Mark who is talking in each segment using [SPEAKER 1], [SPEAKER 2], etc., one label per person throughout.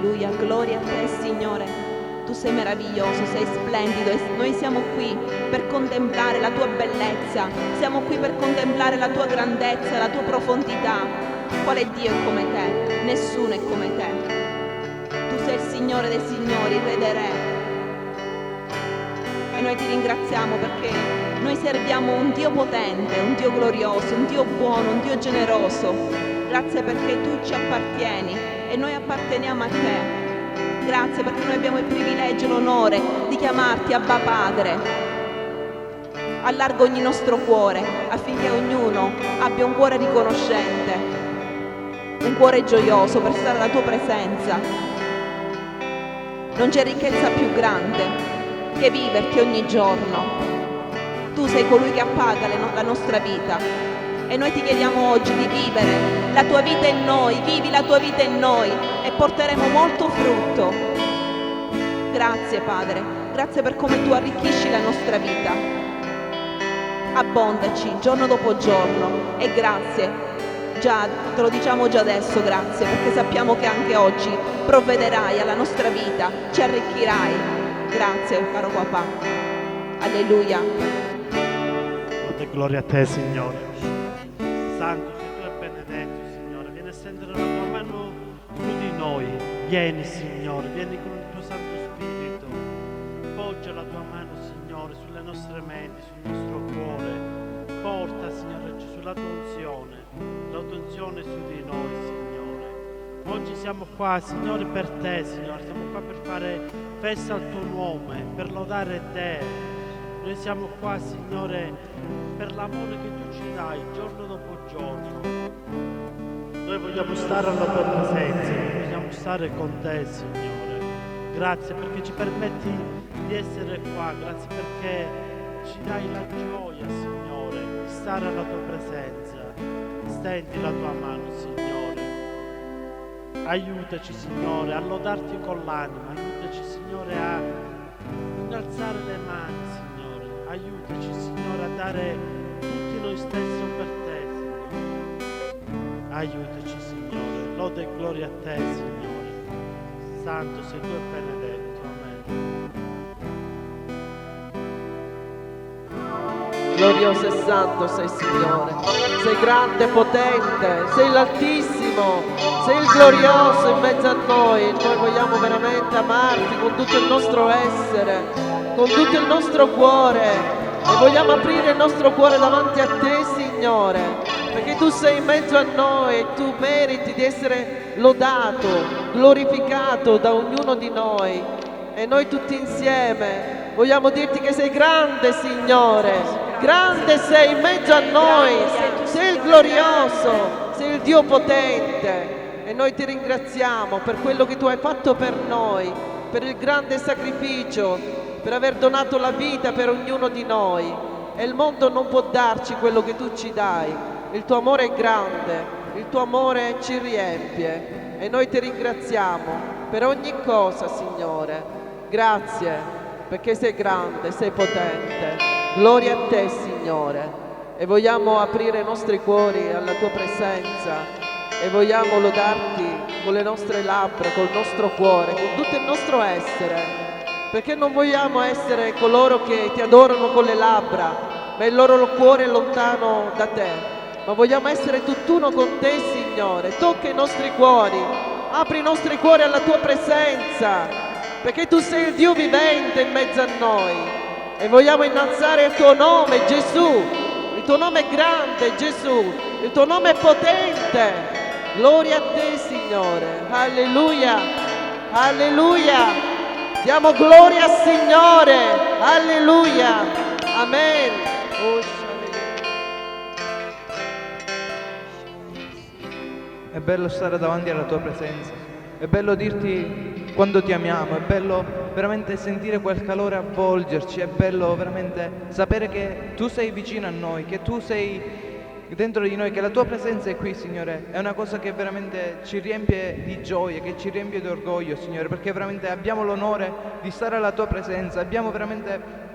[SPEAKER 1] Alleluia, gloria a te Signore. Tu sei meraviglioso, sei splendido e noi siamo qui per contemplare la tua bellezza, siamo qui per contemplare la tua grandezza, la tua profondità. Quale Dio è come te? Nessuno è come te. Tu sei il Signore dei Signori, il Re dei Re. E noi ti ringraziamo perché noi serviamo un Dio potente, un Dio glorioso, un Dio buono, un Dio generoso. Grazie perché tu ci appartieni e noi apparteniamo a te. Grazie perché noi abbiamo il privilegio e l'onore di chiamarti Abba Padre. Allarga ogni nostro cuore affinché ognuno abbia un cuore riconoscente, un cuore gioioso per stare alla tua presenza. Non c'è ricchezza più grande che viverti ogni giorno. Tu sei colui che appaga la nostra vita e noi ti chiediamo oggi di vivere la tua vita in noi, vivi la tua vita in noi e porteremo molto frutto. Grazie Padre, grazie per come tu arricchisci la nostra vita. Abbondaci giorno dopo giorno e grazie, già te lo diciamo già adesso, grazie perché sappiamo che anche oggi provvederai alla nostra vita, ci arricchirai. Grazie caro papà. Alleluia.
[SPEAKER 2] Lode e gloria a te Signore. Santo sei tu e benedetto Signore, vieni a stendere la tua mano su di noi, vieni Signore, vieni con il tuo Santo Spirito, poggia la tua mano Signore sulle nostre menti, sul nostro cuore, porta Signore Gesù la tua unzione su di noi Signore. Oggi siamo qua Signore per te Signore, siamo qua per fare festa al tuo nome, per lodare te. Noi siamo qua Signore per l'amore che tu ci dai giorno dopo giorno. Noi vogliamo stare alla tua presenza, vogliamo stare con te Signore. Grazie perché ci permetti di essere qua, grazie perché ci dai la gioia Signore di stare alla tua presenza. Stendi la tua mano Signore. Aiutaci Signore a lodarti con l'anima, aiutaci Signore a innalzare le mani Signore, aiutaci Signore a dare tutti noi stessi per te Signore. Aiutaci Signore, lode e gloria a te Signore. Santo sei tu e benedetto, amen.
[SPEAKER 3] Glorioso e santo sei Signore, sei grande e potente, sei l'Altissimo, sei il glorioso in mezzo a noi. Noi vogliamo veramente amarti con tutto il nostro essere, con tutto il nostro cuore e vogliamo aprire il nostro cuore davanti a te Signore, perché tu sei in mezzo a noi e tu meriti di essere lodato, glorificato da ognuno di noi e noi tutti insieme vogliamo dirti che sei grande Signore. Grande sei in mezzo a noi, sei il glorioso, sei il Dio potente e noi ti ringraziamo per quello che tu hai fatto per noi, per il grande sacrificio, per aver donato la vita per ognuno di noi e il mondo non può darci quello che tu ci dai. Il tuo amore è grande, il tuo amore ci riempie e noi ti ringraziamo per ogni cosa Signore. Grazie perché sei grande, sei potente. Gloria a te Signore e vogliamo aprire i nostri cuori alla tua presenza e vogliamo lodarti con le nostre labbra, col nostro cuore, con tutto il nostro essere, perché non vogliamo essere coloro che ti adorano con le labbra ma il loro cuore è lontano da te, ma vogliamo essere tutt'uno con te Signore. Tocca i nostri cuori, apri i nostri cuori alla tua presenza, perché tu sei il Dio vivente in mezzo a noi e vogliamo innalzare il tuo nome Gesù. Il tuo nome è grande Gesù, il tuo nome è potente. Gloria a te Signore, alleluia, alleluia, diamo gloria al Signore, alleluia, amen.
[SPEAKER 4] È bello stare davanti alla tua presenza, è bello dirti quando ti amiamo, è bello veramente sentire quel calore avvolgerci, è bello veramente sapere che tu sei vicino a noi, che tu sei dentro di noi, che la tua presenza è qui, Signore. È una cosa che veramente ci riempie di gioia, che ci riempie di orgoglio, Signore, perché veramente abbiamo l'onore di stare alla tua presenza, abbiamo veramente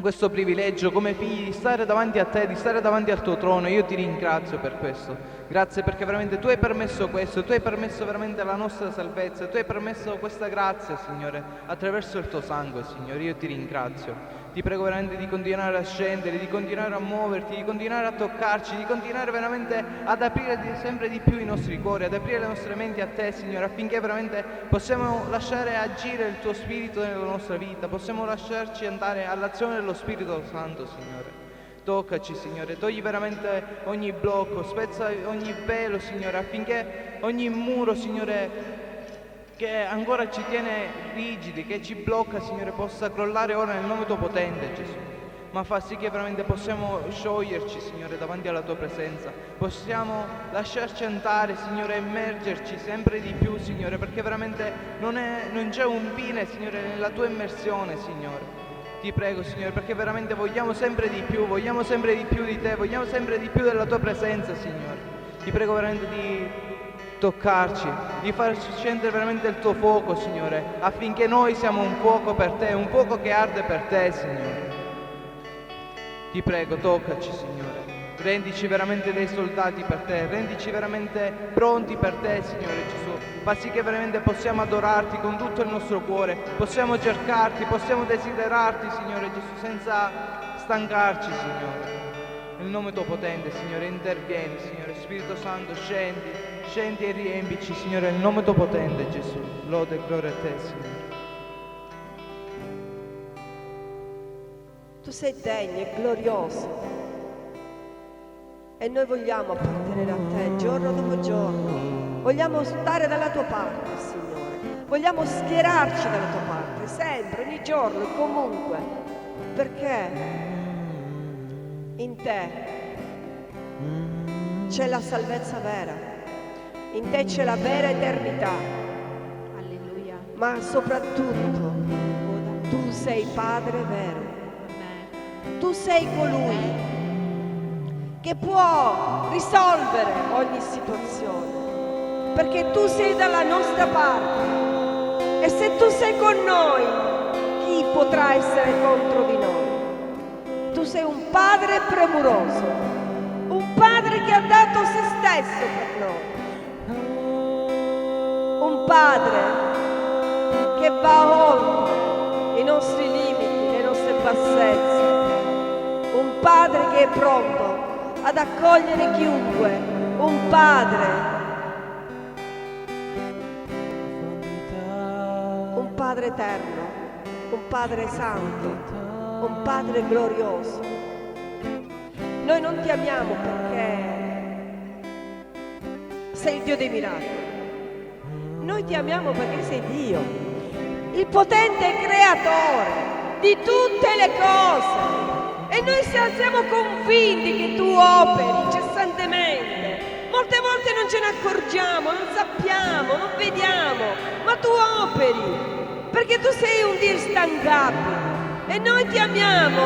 [SPEAKER 4] questo privilegio come figli di stare davanti a te, di stare davanti al tuo trono. Io ti ringrazio per questo. Grazie perché veramente tu hai permesso questo, tu hai permesso veramente la nostra salvezza, tu hai permesso questa grazia, Signore, attraverso il tuo sangue, Signore. Io ti ringrazio. Ti prego veramente di continuare a scendere, di continuare a muoverti, di continuare a toccarci, di continuare veramente ad aprire sempre di più i nostri cuori, ad aprire le nostre menti a te, Signore, affinché veramente possiamo lasciare agire il tuo Spirito nella nostra vita, possiamo lasciarci andare all'azione dello Spirito Santo, Signore. Toccaci, Signore, togli veramente ogni blocco, spezza ogni velo, Signore, affinché ogni muro, Signore, che ancora ci tiene rigidi, che ci blocca, Signore, possa crollare ora nel nome tuo potente, Gesù. Ma fa sì che veramente possiamo scioglierci, Signore, davanti alla tua presenza. Possiamo lasciarci andare, Signore, immergerci sempre di più, Signore, perché veramente non c'è un fine, Signore, nella tua immersione, Signore. Ti prego, Signore, perché veramente vogliamo sempre di più di te, vogliamo sempre di più della tua presenza, Signore. Ti prego veramente di toccarci, di farci scendere veramente il tuo fuoco, Signore, affinché noi siamo un fuoco per te, un fuoco che arde per te, Signore. Ti prego, toccaci, Signore. Rendici veramente dei soldati per te, rendici veramente pronti per te, Signore Gesù. Fa sì che veramente possiamo adorarti con tutto il nostro cuore, possiamo cercarti, possiamo desiderarti, Signore Gesù, senza stancarci, Signore. Nel nome tuo potente, Signore, intervieni, Signore. Spirito Santo, scendi e riempici, Signore, nel nome tuo potente, Gesù. Lode e gloria a te, Signore.
[SPEAKER 5] Tu sei degno e glorioso e noi vogliamo appartenere a te giorno dopo giorno. Vogliamo stare dalla tua parte, Signore. Vogliamo schierarci dalla tua parte, sempre, ogni giorno e comunque, perché in te c'è la salvezza vera, in te c'è la vera eternità,
[SPEAKER 1] Alleluia.
[SPEAKER 5] ma soprattutto tu sei Padre vero. Tu sei colui che può risolvere ogni situazione, perché tu sei dalla nostra parte e se tu sei con noi, chi potrà essere contro di noi? Tu sei un Padre premuroso, un Padre che ha dato se stesso per noi, un Padre che va oltre i nostri limiti, le nostre bassezze, un Padre che è pronto ad accogliere chiunque, un Padre eterno, un Padre santo, un Padre glorioso. Noi non ti amiamo perché sei il Dio dei miracoli, noi ti amiamo perché sei Dio, il potente creatore di tutte le cose. E noi siamo convinti che tu operi incessantemente. Molte volte non ce ne accorgiamo, non sappiamo, non vediamo, ma tu operi, perché tu sei un Dio instancabile. E noi ti amiamo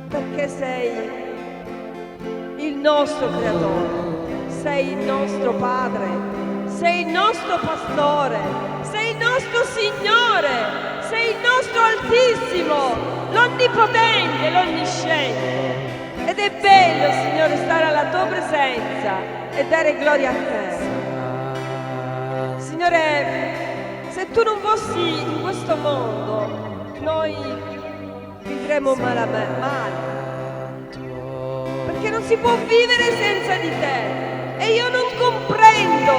[SPEAKER 5] perché sei il nostro creatore, sei il nostro Padre, sei il nostro pastore, sei il nostro Signore, sei il nostro Altissimo, l'Onnipotente, l'Onnisciente. Ed è bello, Signore, stare alla tua presenza e dare gloria a te. Signore, se tu non fossi in questo mondo, noi vivremo male, perché non si può vivere senza di te. E io non comprendo,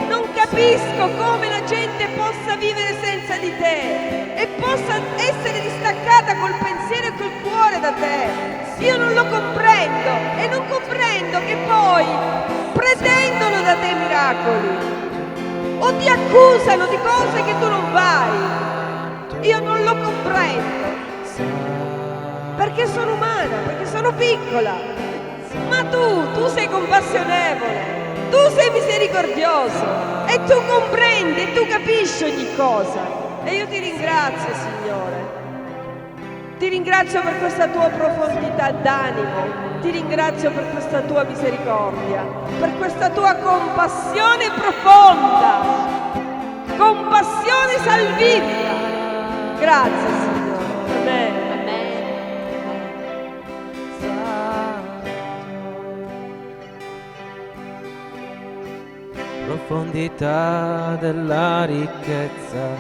[SPEAKER 5] non capisco come la gente possa vivere senza di te e possa essere distaccata col pensiero e col cuore da te. Io non lo comprendo e non comprendo che poi pretendono da te miracoli o ti accusano di cose che tu non vai. Io non lo comprendo perché sono umana, perché sono piccola. Ma tu sei compassionevole, tu sei misericordioso e tu comprendi e tu capisci ogni cosa. E io ti ringrazio, Signore. Ti ringrazio per questa tua profondità d'animo, ti ringrazio per questa tua misericordia, per questa tua compassione profonda, compassione salvifica. Grazie, Signore. Amen.
[SPEAKER 1] Amen.
[SPEAKER 6] profondità della ricchezza,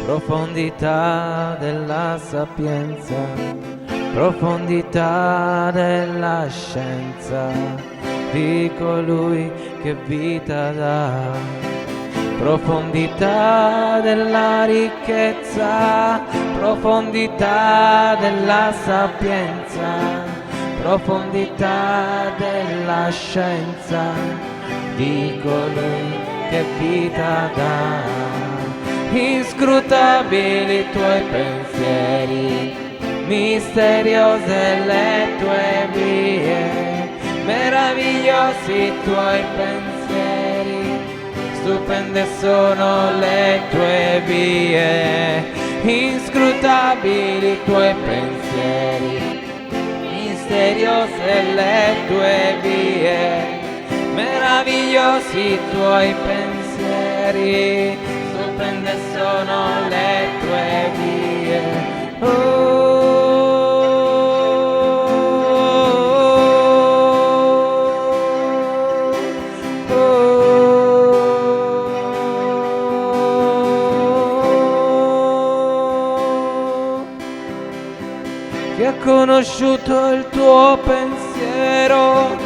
[SPEAKER 6] profondità della sapienza, profondità della scienza di colui che vita dà, profondità della ricchezza, profondità della sapienza, profondità della scienza di colui che vita dà, inscrutabili i tuoi pensieri, misteriose le tue vie, meravigliosi i tuoi pensieri, stupende sono le tue vie, inscrutabili i tuoi pensieri, misteriose le tue vie, meravigliosi i tuoi pensieri, stupende sono le tue vie. Chi ha conosciuto il tuo pensiero,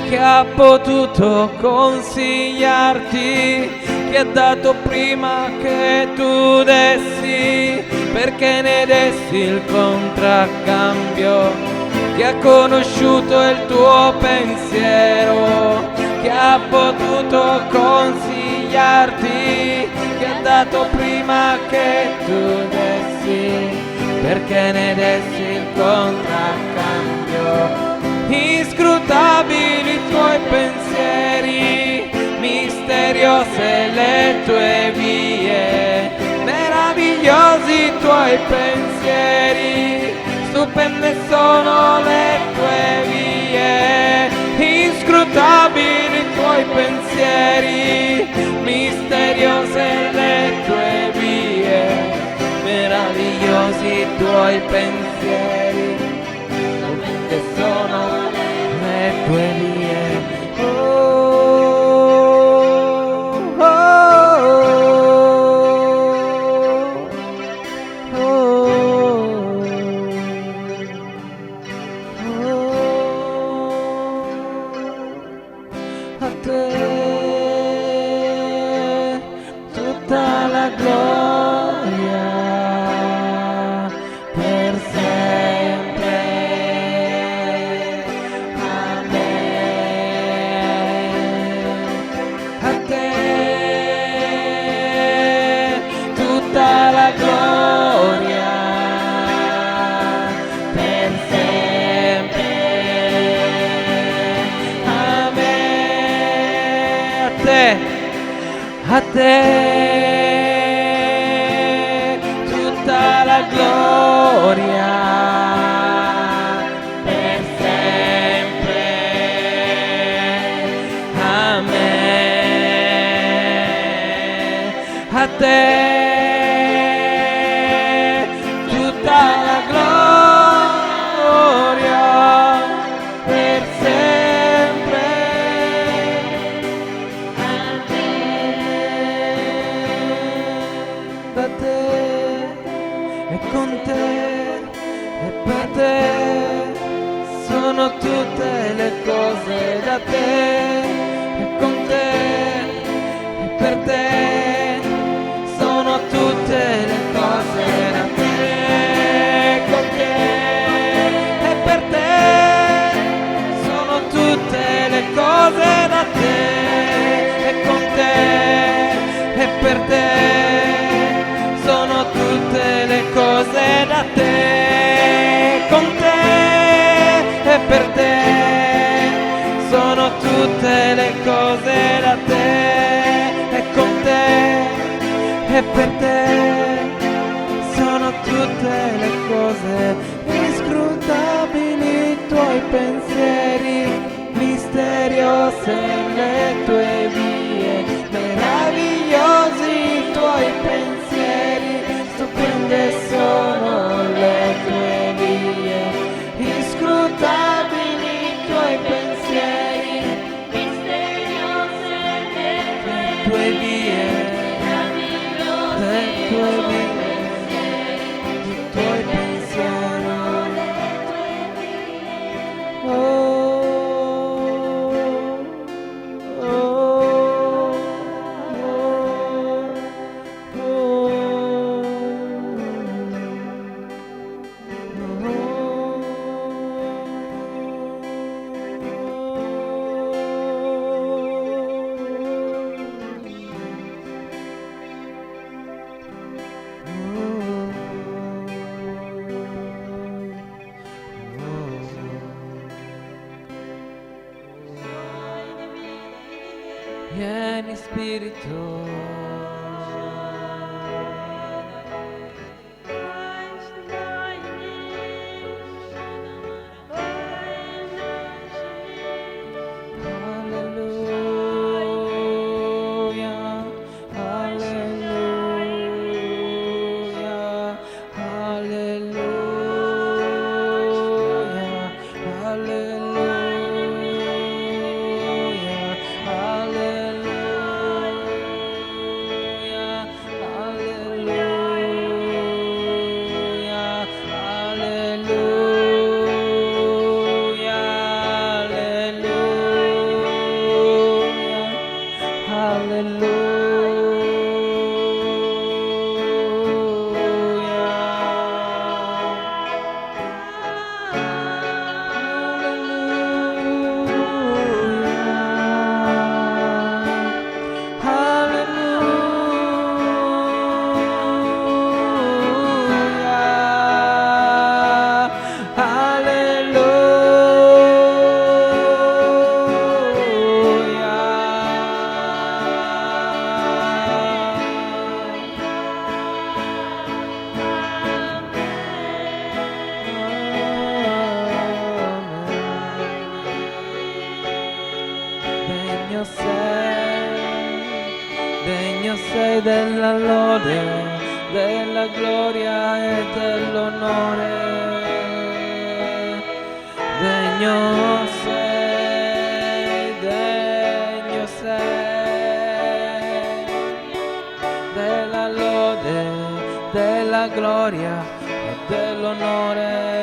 [SPEAKER 6] che ha potuto consigliarti, che ha dato prima che tu dessi, perché ne dessi il contraccambio. Chi ha conosciuto il tuo pensiero, che ha potuto consigliarti, che ha dato prima che tu dessi, perché ne dessi il contraccambio. Inscrutabili i tuoi pensieri, misteriose le tue vie, meravigliosi i tuoi pensieri, stupende sono le tue vie, inscrutabili i tuoi pensieri, misteriose le tue vie, meravigliosi i tuoi pensieri, stupende sono le tue vie. A te tutta la gloria per sempre. Amen. A te tutta la gloria per sempre. Amen. A te tutta la gloria per sempre. Amen. A te tutta la gloria per sempre. Da te e con te e per te sono tutte le cose, da te e con te e per te sono tutte le cose, da te con te e per te sono tutte le cose, da te e con te e per te sono tutte le cose, da te con te e per te sono tutte le cose, da te e con te e per te sono tutte le cose, inscrutabili i tuoi pensieri, misteriose le tue vie, meravigliosi i tuoi pensieri, stupende sono le tue vie, inscrutabili i tuoi pensieri, misteriose le tue tue vie, le tue vie, i tuoi pensieri. Oh, oh, oh, Vieni Spirito. Alleluia, alleluia, alleluia, Degno sei della lode, della gloria e dell'onore. Degno sei della lode, della gloria e dell'onore.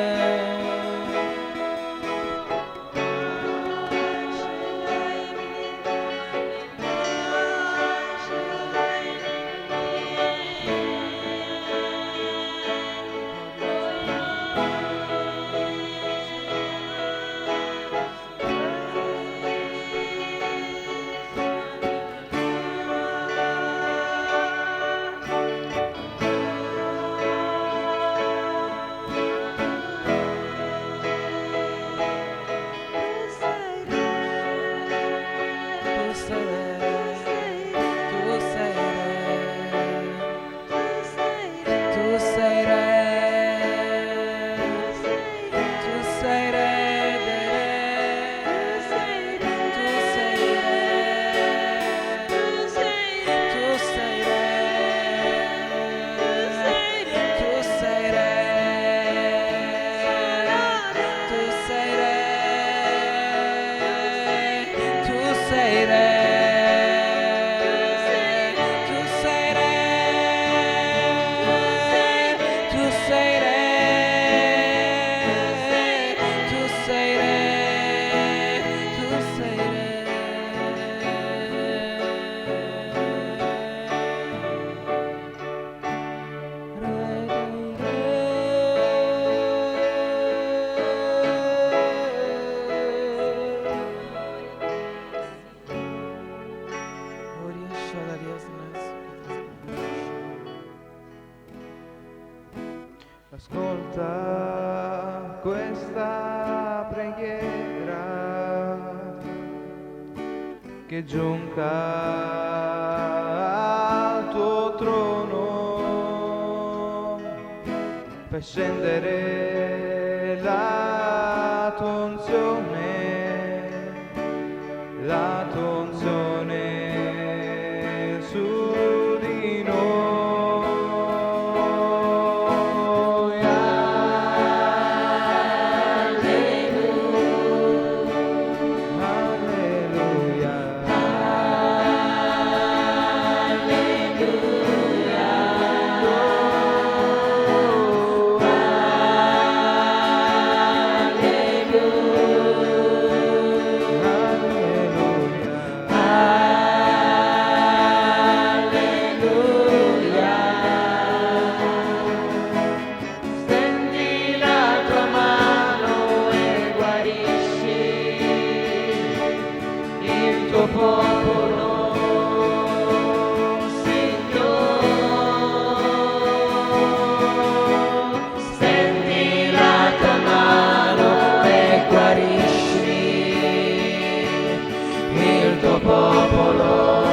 [SPEAKER 4] Ascolta questa preghiera che giunga al tuo trono, fai scendere la tua unzione su di noi. Alleluia.
[SPEAKER 6] tuo popolo, Signore. Stendi la tua mano e guarisci il tuo popolo.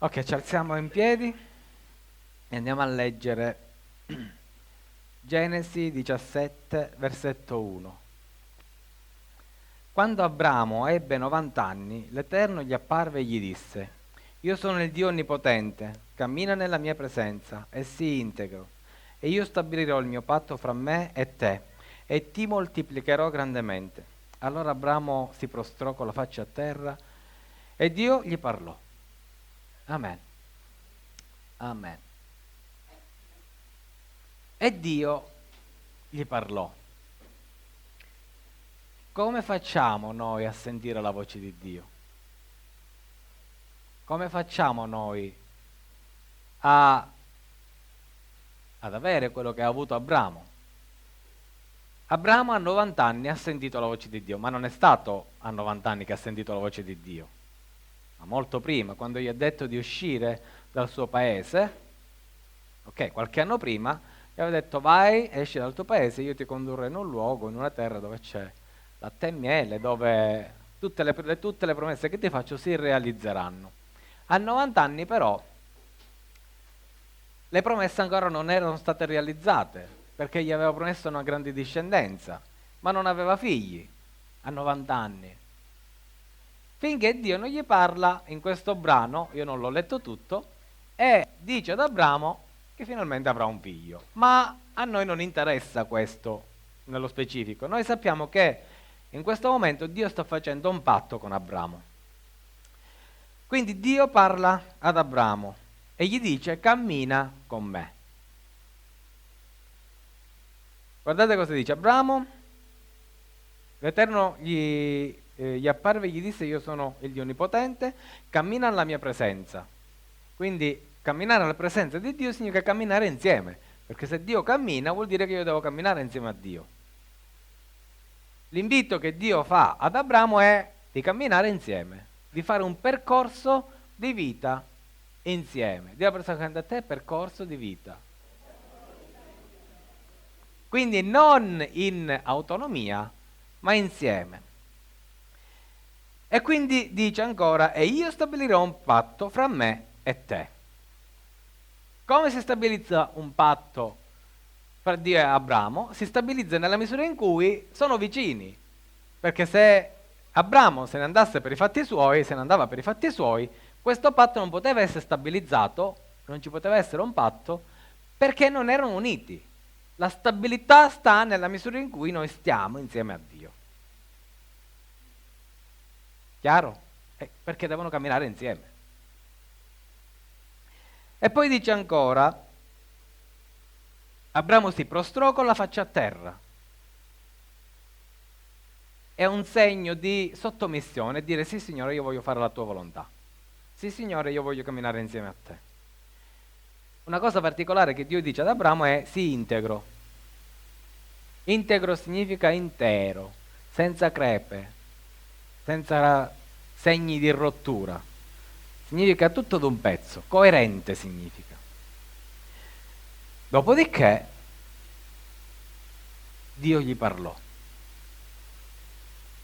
[SPEAKER 7] Ok, ci alziamo in piedi e andiamo a leggere Genesi 17, versetto 1. Quando Abramo ebbe 90 anni, l'Eterno gli apparve e gli disse: Io sono il Dio Onnipotente, cammina nella mia presenza e sii integro, e io stabilirò il mio patto fra me e te, e ti moltiplicherò grandemente. Allora Abramo si prostrò con la faccia a terra e Dio gli parlò. Amen. Amen. E Dio gli parlò. Come facciamo noi a sentire la voce di Dio? Come facciamo noi ad avere quello che ha avuto Abramo? Abramo a 90 anni ha sentito la voce di Dio, ma non è stato a 90 anni che ha sentito la voce di Dio, ma molto prima, quando gli ha detto di uscire dal suo paese, ok, qualche anno prima, gli aveva detto vai, esci dal tuo paese, io ti condurrò in un luogo, in una terra dove c'è latte e miele, dove tutte le promesse che ti faccio si realizzeranno. A 90 anni però le promesse ancora non erano state realizzate, perché gli aveva promesso una grande discendenza, ma non aveva figli a 90 anni. Finché Dio non gli parla in questo brano, io non l'ho letto tutto, e dice ad Abramo che finalmente avrà un figlio. Ma a noi non interessa questo nello specifico. Noi sappiamo che in questo momento Dio sta facendo un patto con Abramo. Quindi Dio parla ad Abramo e gli dice cammina con me. Guardate cosa dice Abramo. L'Eterno gli apparve e gli disse io sono il Dio Onnipotente, cammina alla mia presenza. Quindi camminare alla presenza di Dio significa camminare insieme, perché se Dio cammina vuol dire che io devo camminare insieme a Dio. L'invito che Dio fa ad Abramo è di camminare insieme, di fare un percorso di vita insieme. Dio ha presentato a te percorso di vita. Quindi non in autonomia, ma insieme. E quindi dice ancora, e io stabilirò un patto fra me e te. Come si stabilizza un patto fra Dio e Abramo? Si stabilizza nella misura in cui sono vicini. Perché se Abramo se ne andasse per i fatti suoi, se ne andava per i fatti suoi, questo patto non poteva essere stabilizzato, non ci poteva essere un patto, perché non erano uniti. La stabilità sta nella misura in cui noi stiamo insieme a Dio. Chiaro? Perché devono camminare insieme. E poi dice ancora, Abramo si prostrò con la faccia a terra. È un segno di sottomissione, dire sì Signore io voglio fare la tua volontà. Sì Signore io voglio camminare insieme a te. Una cosa particolare che Dio dice ad Abramo è sii integro. Integro significa intero, senza crepe, senza segni di rottura. Significa tutto d'un pezzo, coerente significa. Dopodiché Dio gli parlò.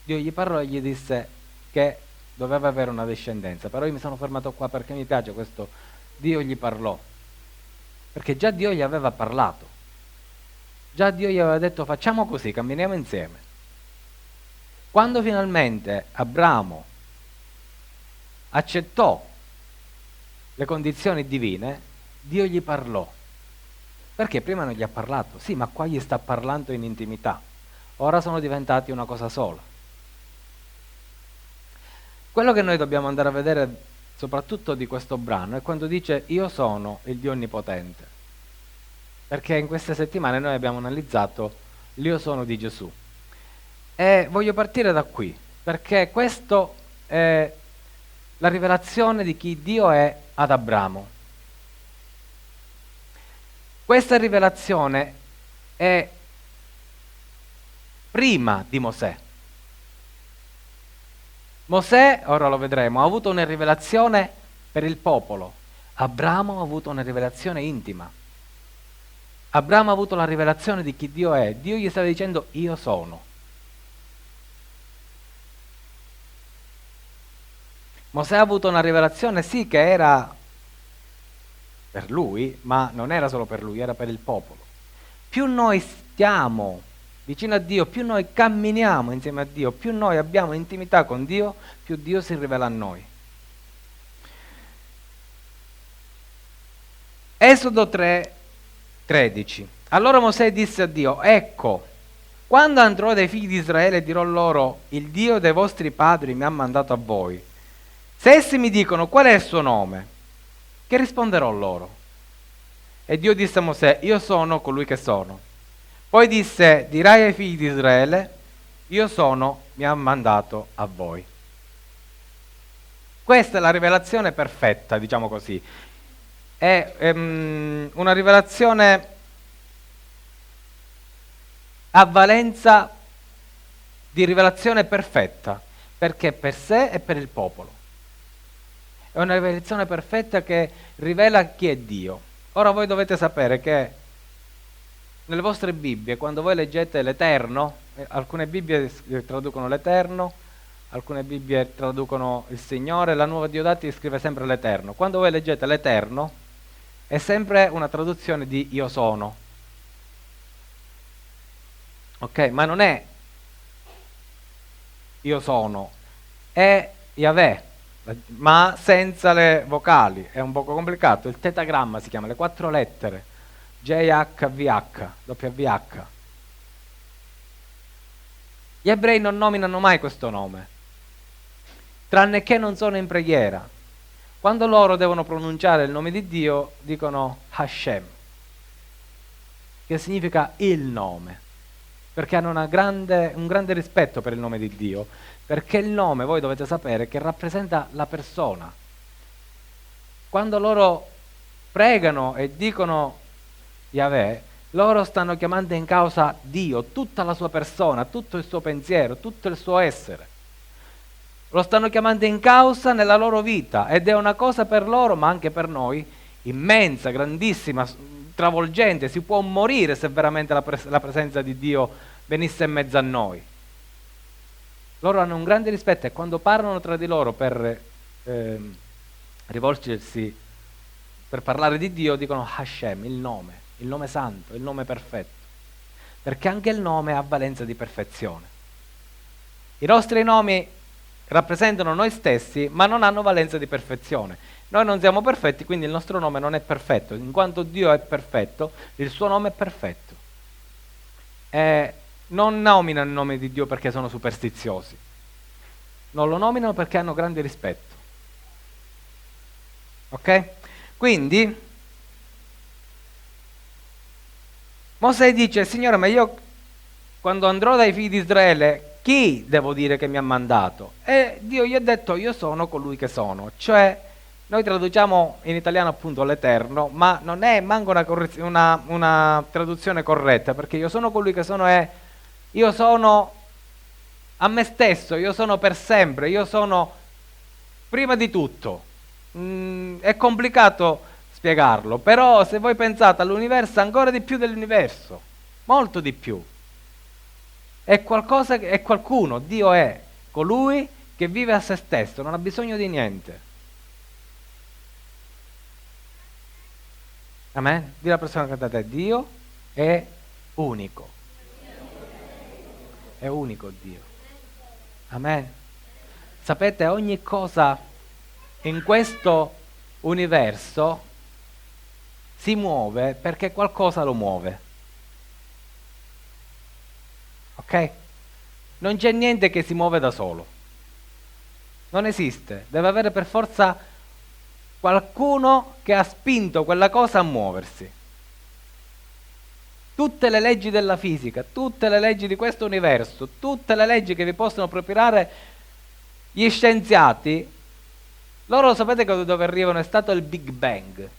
[SPEAKER 7] Dio gli parlò e gli disse che doveva avere una discendenza. Però io mi sono fermato qua perché mi piace questo Dio gli parlò. Perché già Dio gli aveva parlato. Già Dio gli aveva detto facciamo così, camminiamo insieme. Quando finalmente Abramo accettò le condizioni divine, Dio gli parlò. Perché prima non gli ha parlato? Sì, ma qua gli sta parlando in intimità. Ora sono diventati una cosa sola. Quello che noi dobbiamo andare a vedere soprattutto di questo brano è quando dice io sono il Dio Onnipotente. Perché in queste settimane noi abbiamo analizzato l'Io sono di Gesù. E voglio partire da qui, perché questo è la rivelazione di chi Dio è ad Abramo. Questa rivelazione è prima di Mosè. Mosè, ora lo vedremo, ha avuto una rivelazione per il popolo. Abramo ha avuto una rivelazione intima. Abramo ha avuto la rivelazione di chi Dio è. Dio gli stava dicendo io sono. Mosè ha avuto una rivelazione, sì, che era per lui, ma non era solo per lui, era per il popolo. Più noi stiamo vicino a Dio, più noi camminiamo insieme a Dio, più noi abbiamo intimità con Dio, più Dio si rivela a noi. Esodo 3:13. Allora Mosè disse a Dio, ecco, quando andrò dai figli di Israele dirò loro, il Dio dei vostri padri mi ha mandato a voi. Se essi mi dicono qual è il suo nome, che risponderò loro? E Dio disse a Mosè, io sono colui che sono. Poi disse, dirai ai figli di Israele, io sono, mi ha mandato a voi. Questa è la rivelazione perfetta, diciamo così. È una rivelazione ha valenza di rivelazione perfetta, perché per sé e per il popolo. È una rivelazione perfetta che rivela chi è Dio. Ora voi dovete sapere che nelle vostre Bibbie, quando voi leggete l'Eterno, alcune Bibbie traducono l'Eterno, alcune Bibbie traducono il Signore, la Nuova Diodati scrive sempre l'Eterno. Quando voi leggete l'Eterno, è sempre una traduzione di Io sono. Ok? Ma non è Io sono, è Yahweh, ma senza le vocali. È un poco complicato. Il tetagramma si chiama, le 4 lettere. JHVH, WH. Gli ebrei non nominano mai questo nome, tranne che non sono in preghiera. Quando loro devono pronunciare il nome di Dio, dicono Hashem, che significa il nome, perché hanno un grande rispetto per il nome di Dio, perché il nome, voi dovete sapere, che rappresenta la persona. Quando loro pregano e dicono Yahweh, loro stanno chiamando in causa Dio, tutta la sua persona, tutto il suo pensiero, tutto il suo essere. Lo stanno chiamando in causa nella loro vita ed è una cosa per loro, ma anche per noi, immensa, grandissima, travolgente. Si può morire se veramente la presenza di Dio venisse in mezzo a noi. Loro hanno un grande rispetto e quando parlano tra di loro per rivolgersi, per parlare di Dio, dicono Hashem, il nome santo, il nome perfetto, perché anche il nome ha valenza di perfezione. I nostri nomi rappresentano noi stessi, ma non hanno valenza di perfezione. Noi non siamo perfetti, quindi il nostro nome non è perfetto. In quanto Dio è perfetto, il suo nome è perfetto. Non nominano il nome di Dio perché sono superstiziosi, non lo nominano perché hanno grande rispetto. Ok? Quindi Mosè dice: Signore, ma io quando andrò dai figli di Israele, chi devo dire che mi ha mandato? E Dio gli ha detto: io sono colui che sono. Cioè, noi traduciamo in italiano appunto l'Eterno, ma non è manco una traduzione corretta, perché io sono colui che sono è io sono a me stesso, io sono per sempre, io sono prima di tutto. È complicato spiegarlo, però se voi pensate all'universo, ancora di più dell'universo, molto di più. È qualcosa, è qualcuno, Dio è colui che vive a se stesso, non ha bisogno di niente. Amen? Dì la persona che sta a te: Dio è unico. È unico Dio. Amen? Sapete, ogni cosa in questo universo si muove perché qualcosa lo muove. Ok? Non c'è niente che si muove da solo. Non esiste. Deve avere per forza qualcuno che ha spinto quella cosa a muoversi. Tutte le leggi della fisica, tutte le leggi di questo universo, tutte le leggi che vi possono propinare gli scienziati, loro sapete dove arrivano? È stato il Big Bang.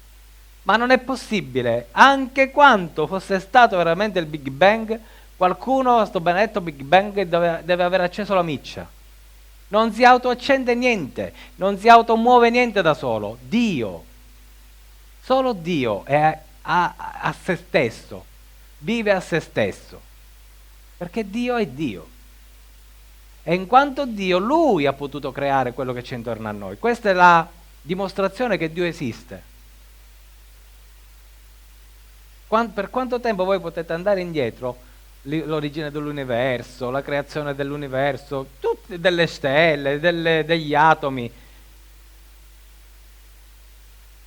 [SPEAKER 7] Ma non è possibile. Anche quanto fosse stato veramente il Big Bang, qualcuno, sto benedetto Big Bang, deve aver acceso la miccia. Non si autoaccende niente, non si automuove niente da solo. Dio, solo Dio è a se stesso, vive a se stesso, perché Dio è Dio. E in quanto Dio, Lui ha potuto creare quello che c'è intorno a noi. Questa è la dimostrazione che Dio esiste. Per quanto tempo voi potete andare indietro, l'origine dell'universo, la creazione dell'universo, delle stelle, degli atomi,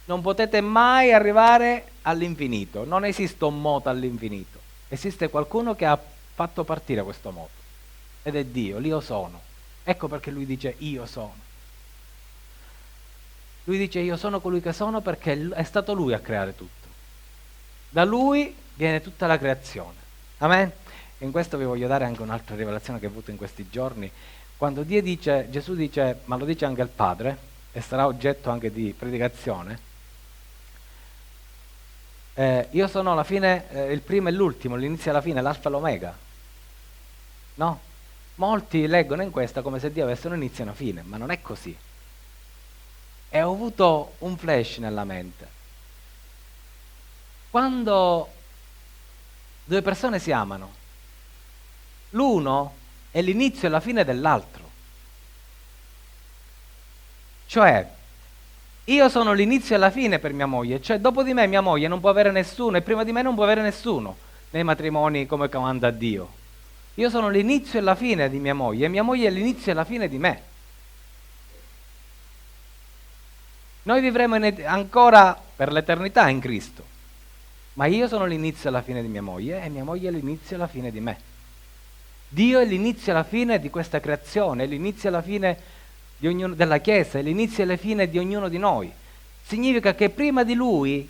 [SPEAKER 7] non potete mai arrivare all'infinito. Non esiste un moto all'infinito. Esiste qualcuno che ha fatto partire questo moto, ed è Dio, l'Io sono. Ecco perché Lui dice io sono. Lui dice io sono colui che sono perché è stato Lui a creare tutto. Da Lui viene tutta la creazione. Amen? E in questo vi voglio dare anche un'altra rivelazione che ho avuto in questi giorni. Quando Gesù dice, ma lo dice anche al Padre, e sarà oggetto anche di predicazione, io sono la fine, il primo e l'ultimo, l'inizio e la fine, l'alfa e l'omega. No? Molti leggono in questa come se Dio avesse un inizio e una fine, ma non è così. E ho avuto un flash nella mente. Quando due persone si amano, l'uno è l'inizio e la fine dell'altro. Cioè, io sono l'inizio e la fine per mia moglie, cioè dopo di me mia moglie non può avere nessuno e prima di me non può avere nessuno nei matrimoni come comanda Dio. Io sono l'inizio e la fine di mia moglie e mia moglie è l'inizio e la fine di me. Noi vivremo ancora per l'eternità in Cristo, ma io sono l'inizio e la fine di mia moglie e mia moglie è l'inizio e la fine di me. Dio è l'inizio e la fine di questa creazione, è l'inizio e la fine di ognuno, della Chiesa, è l'inizio e la fine di ognuno di noi. Significa che prima di Lui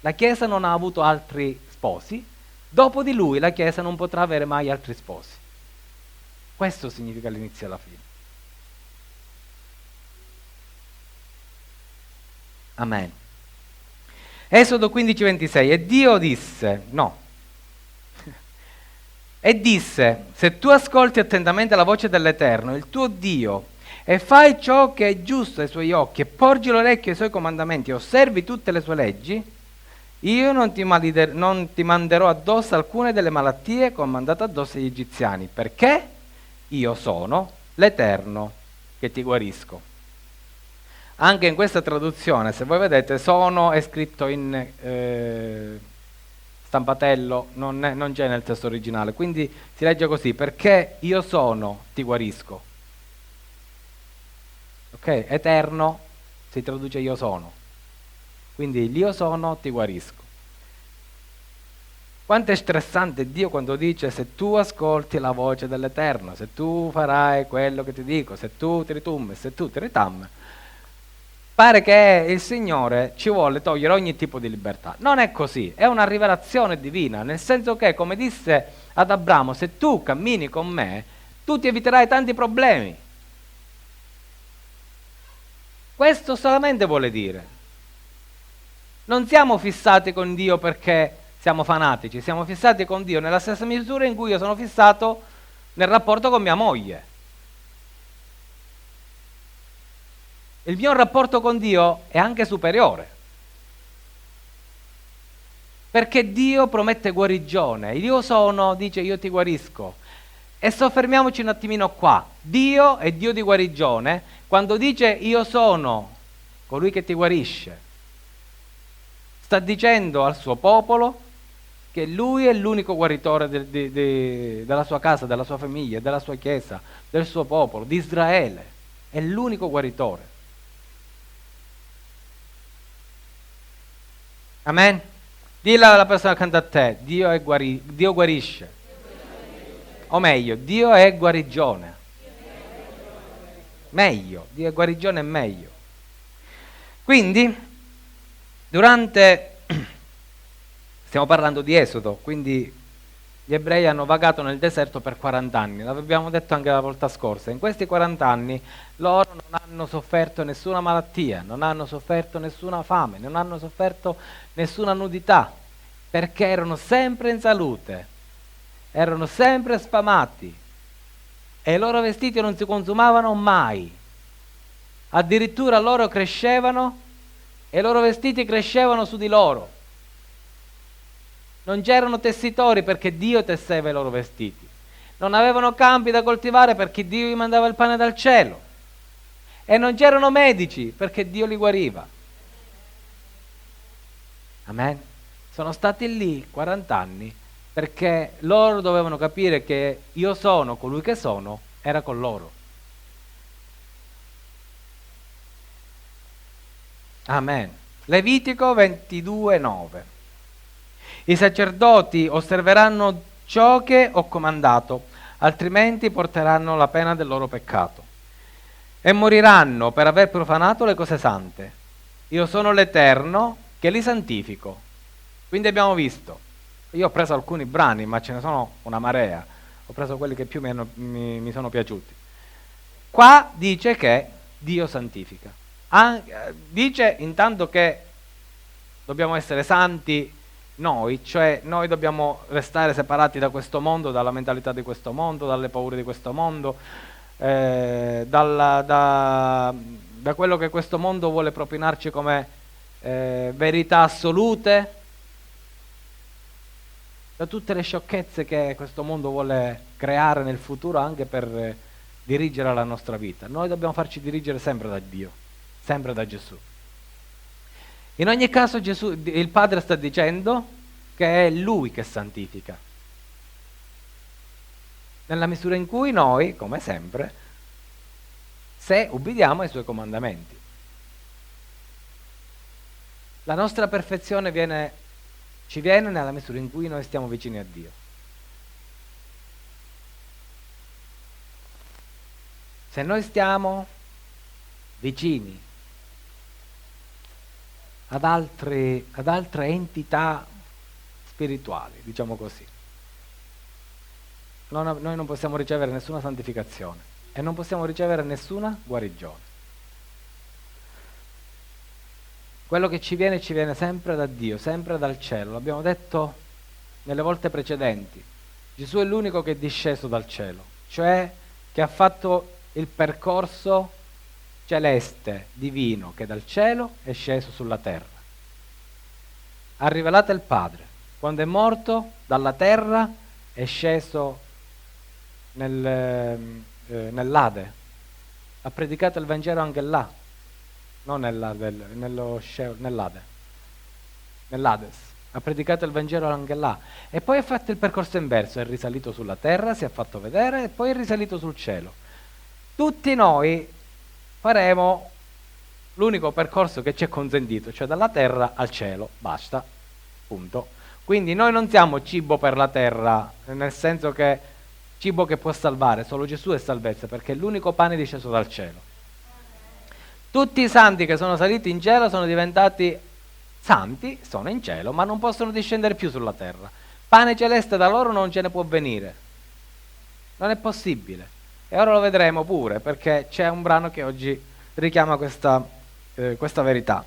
[SPEAKER 7] la Chiesa non ha avuto altri sposi, dopo di Lui la Chiesa non potrà avere mai altri sposi. Questo significa l'inizio e la fine. Amen. Esodo 15:26, e Dio disse, e disse, se tu ascolti attentamente la voce dell'Eterno, il tuo Dio, e fai ciò che è giusto ai suoi occhi, e porgi l'orecchio ai suoi comandamenti, e osservi tutte le sue leggi, io non ti manderò addosso alcune delle malattie che ho mandato addosso agli egiziani, perché io sono l'Eterno che ti guarisco. Anche in questa traduzione, se voi vedete, sono è scritto in stampatello, non c'è nel testo originale, quindi si legge così, perché io sono, ti guarisco. Ok? Eterno si traduce io sono. Quindi l'io sono, ti guarisco. Quanto è stressante Dio quando dice se tu ascolti la voce dell'Eterno, se tu farai quello che ti dico, se tu ti ritum, se tu ti ritam. Pare che il Signore ci vuole togliere ogni tipo di libertà. Non è così, è una rivelazione divina, nel senso che, come disse ad Abramo, se tu cammini con me, tu ti eviterai tanti problemi. Questo solamente vuole dire. Non siamo fissati con Dio perché siamo fanatici, siamo fissati con Dio nella stessa misura in cui io sono fissato nel rapporto con mia moglie. Il mio rapporto con Dio è anche superiore, perché Dio promette guarigione. Io sono, dice io ti guarisco. E soffermiamoci un attimino qua. Dio è Dio di guarigione. Quando dice io sono colui che ti guarisce, sta dicendo al suo popolo che Lui è l'unico guaritore della sua casa, della sua famiglia, della sua chiesa, del suo popolo, di Israele. È l'unico guaritore. Amen? Dilla alla persona accanto a te, Dio guarisce. O meglio, Dio è guarigione. Meglio, Dio è guarigione è meglio. Quindi, stiamo parlando di Esodo, quindi gli ebrei hanno vagato nel deserto per 40 anni, l'abbiamo detto anche la volta scorsa. In questi 40 anni loro non hanno sofferto nessuna malattia, non hanno sofferto nessuna fame, non hanno sofferto nessuna nudità, perché erano sempre in salute, erano sempre sfamati e i loro vestiti non si consumavano mai. Addirittura loro crescevano e i loro vestiti crescevano su di loro. Non c'erano tessitori perché Dio tesseva i loro vestiti. Non avevano campi da coltivare perché Dio gli mandava il pane dal cielo. E non c'erano medici perché Dio li guariva. Amen. Sono stati lì 40 anni perché loro dovevano capire che io sono colui che sono, era con loro. Amen. Levitico 22:9. I sacerdoti osserveranno ciò che ho comandato, altrimenti porteranno la pena del loro peccato e moriranno per aver profanato le cose sante. Io sono l'Eterno che li santifico. Quindi abbiamo visto, io ho preso alcuni brani, ma ce ne sono una marea, ho preso quelli che più mi sono piaciuti. Qua dice che Dio santifica. Dice intanto che dobbiamo essere santi noi, cioè noi dobbiamo restare separati da questo mondo, dalla mentalità di questo mondo, dalle paure di questo mondo, da quello che questo mondo vuole propinarci come verità assolute, da tutte le sciocchezze che questo mondo vuole creare nel futuro anche per dirigere la nostra vita. Noi dobbiamo farci dirigere sempre da Dio, sempre da Gesù. In ogni caso il Padre sta dicendo che è Lui che santifica, nella misura in cui noi, come sempre, se ubbidiamo ai Suoi comandamenti. La nostra perfezione ci viene nella misura in cui noi stiamo vicini a Dio. Se noi stiamo vicini ad altre entità spirituali, diciamo così, noi non possiamo ricevere nessuna santificazione e non possiamo ricevere nessuna guarigione. Quello che ci viene sempre da Dio, sempre dal cielo. L'abbiamo detto nelle volte precedenti. Gesù è l'unico che è disceso dal cielo, cioè che ha fatto il percorso celeste, divino, che dal cielo è sceso sulla terra. Ha rivelato il Padre. Quando è morto, dalla terra è sceso nell'Ade. Ha predicato il Vangelo anche là, non nell'Ade. Nell'Ades. Ha predicato il Vangelo anche là. E poi ha fatto il percorso inverso, è risalito sulla terra, si è fatto vedere e poi è risalito sul cielo. Tutti noi faremo l'unico percorso che ci è consentito, cioè dalla terra al cielo, basta, punto. Quindi noi non siamo cibo per la terra, nel senso che cibo che può salvare, solo Gesù è salvezza, perché è l'unico pane disceso dal cielo. Tutti i santi che sono saliti in cielo sono diventati santi, sono in cielo, ma non possono discendere più sulla terra. Pane celeste da loro non ce ne può venire, non è possibile. E ora lo vedremo pure, perché c'è un brano che oggi richiama questa verità.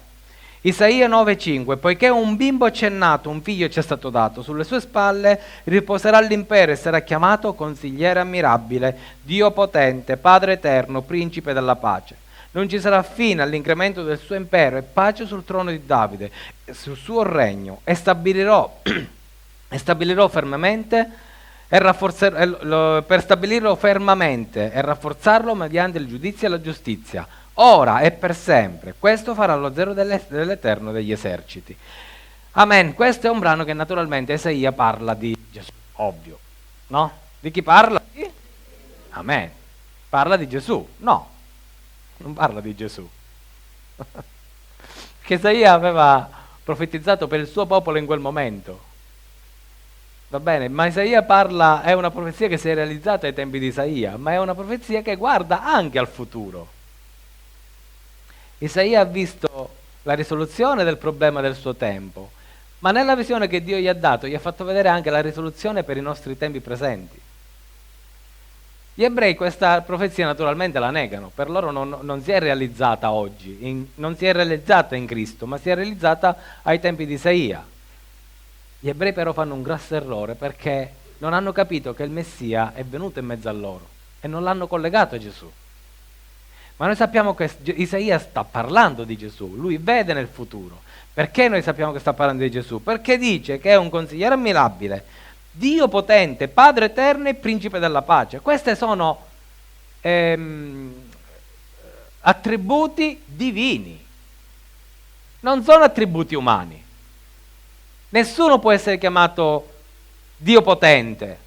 [SPEAKER 7] Isaia 9,5: poiché un bimbo ci è nato, un figlio ci è stato dato, sulle sue spalle riposerà l'impero e sarà chiamato Consigliere ammirabile, Dio potente, Padre eterno, Principe della pace. Non ci sarà fine all'incremento del suo impero e pace sul trono di Davide e sul suo regno, e stabilirò fermamente per stabilirlo fermamente e rafforzarlo mediante il giudizio e la giustizia, ora e per sempre. Questo farà lo zelo dell'Eterno degli eserciti. Amen. Questo è un brano che naturalmente Isaia parla di Gesù, ovvio, no? Di chi parla? Amen. Parla di Gesù? No, non parla di Gesù. Che Isaia aveva profetizzato per il suo popolo in quel momento. Va bene, ma Isaia è una profezia che si è realizzata ai tempi di Isaia, ma è una profezia che guarda anche al futuro. Isaia ha visto la risoluzione del problema del suo tempo, ma nella visione che Dio gli ha dato gli ha fatto vedere anche la risoluzione per i nostri tempi presenti. Gli ebrei questa profezia naturalmente la negano, per loro non si è realizzata oggi, non si è realizzata in Cristo, ma si è realizzata ai tempi di Isaia. Gli ebrei però fanno un grosso errore perché non hanno capito che il Messia è venuto in mezzo a loro e non l'hanno collegato a Gesù. Ma noi sappiamo che Isaia sta parlando di Gesù, lui vede nel futuro. Perché noi sappiamo che sta parlando di Gesù? Perché dice che è un consigliere ammirabile, Dio potente, Padre eterno e Principe della pace. Questi sono attributi divini, non sono attributi umani. Nessuno può essere chiamato Dio potente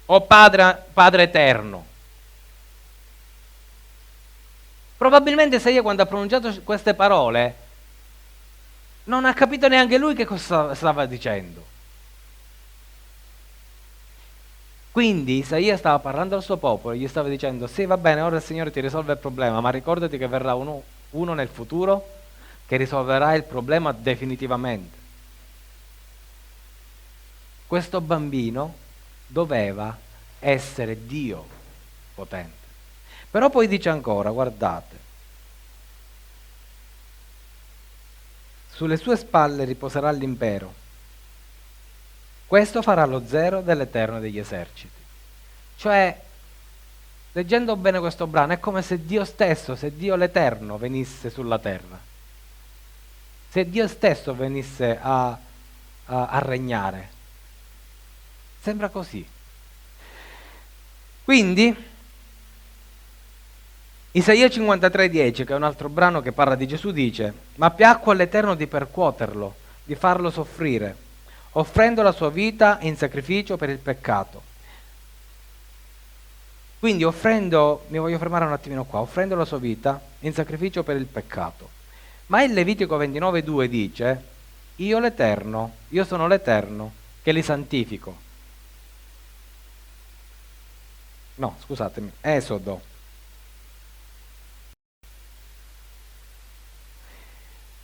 [SPEAKER 7] o Padre eterno. Probabilmente Isaia, quando ha pronunciato queste parole, non ha capito neanche lui che cosa stava dicendo. Quindi Isaia stava parlando al suo popolo e gli stava dicendo: sì, va bene, ora il Signore ti risolve il problema, ma ricordati che verrà uno nel futuro che risolverà il problema definitivamente. Questo bambino doveva essere Dio potente. Però poi dice ancora, guardate, sulle sue spalle riposerà l'impero Questo farà lo zero dell'Eterno degli eserciti. Cioè, leggendo bene questo brano, è come se Dio stesso, se Dio l'Eterno venisse sulla terra. Se Dio stesso venisse a regnare. Sembra così. Quindi, Isaia 53,10, che è un altro brano che parla di Gesù, dice: ma piacque all'Eterno di percuoterlo, di farlo soffrire, offrendo la sua vita in sacrificio per il peccato. Quindi mi voglio fermare un attimino qua, offrendo la sua vita in sacrificio per il peccato. Ma il Levitico 29,2 dice: io sono l'Eterno che li santifico. No, scusatemi, Esodo.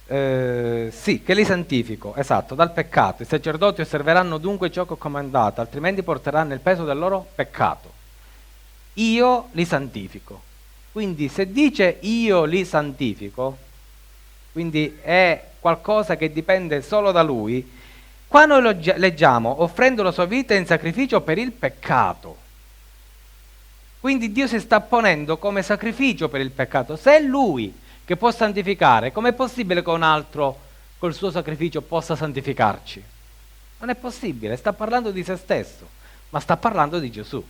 [SPEAKER 7] Sì, che li santifico, esatto, dal peccato. I sacerdoti osserveranno dunque ciò che ho comandato, altrimenti porteranno il peso del loro peccato. Io li santifico. Quindi se dice io li santifico, quindi è qualcosa che dipende solo da lui. Qua noi leggiamo offrendo la sua vita in sacrificio per il peccato. Quindi Dio si sta ponendo come sacrificio per il peccato. Se è lui che può santificare, com'è possibile che un altro col suo sacrificio possa santificarci? Non è possibile, sta parlando di se stesso, ma sta parlando di Gesù.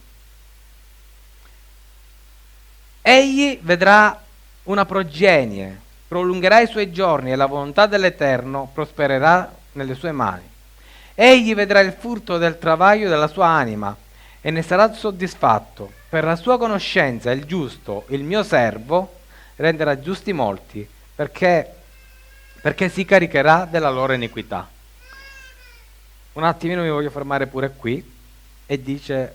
[SPEAKER 7] Egli vedrà una progenie, prolungherà i suoi giorni e la volontà dell'Eterno prospererà nelle sue mani. Egli vedrà il frutto del travaglio della sua anima e ne sarà soddisfatto. Per la sua conoscenza il giusto, il mio servo, renderà giusti molti, perché si caricherà della loro iniquità. Un attimino mi voglio fermare pure qui, e dice: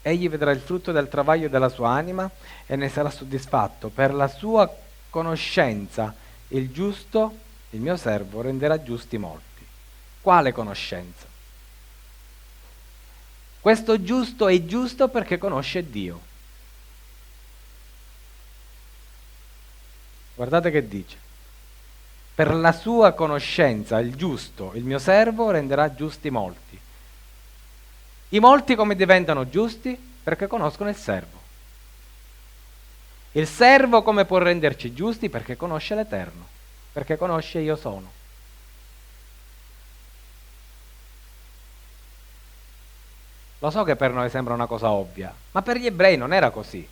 [SPEAKER 7] egli vedrà il frutto del travaglio della sua anima e ne sarà soddisfatto. Per la sua conoscenza il giusto, il mio servo, renderà giusti molti. Quale conoscenza? Questo giusto è giusto perché conosce Dio. Guardate che dice: per la sua conoscenza il giusto, il mio servo, renderà giusti molti. I molti come diventano giusti? Perché conoscono il servo. Il servo come può renderci giusti? Perché conosce l'Eterno, perché conosce io sono. Lo so che per noi sembra una cosa ovvia, ma per gli ebrei non era così.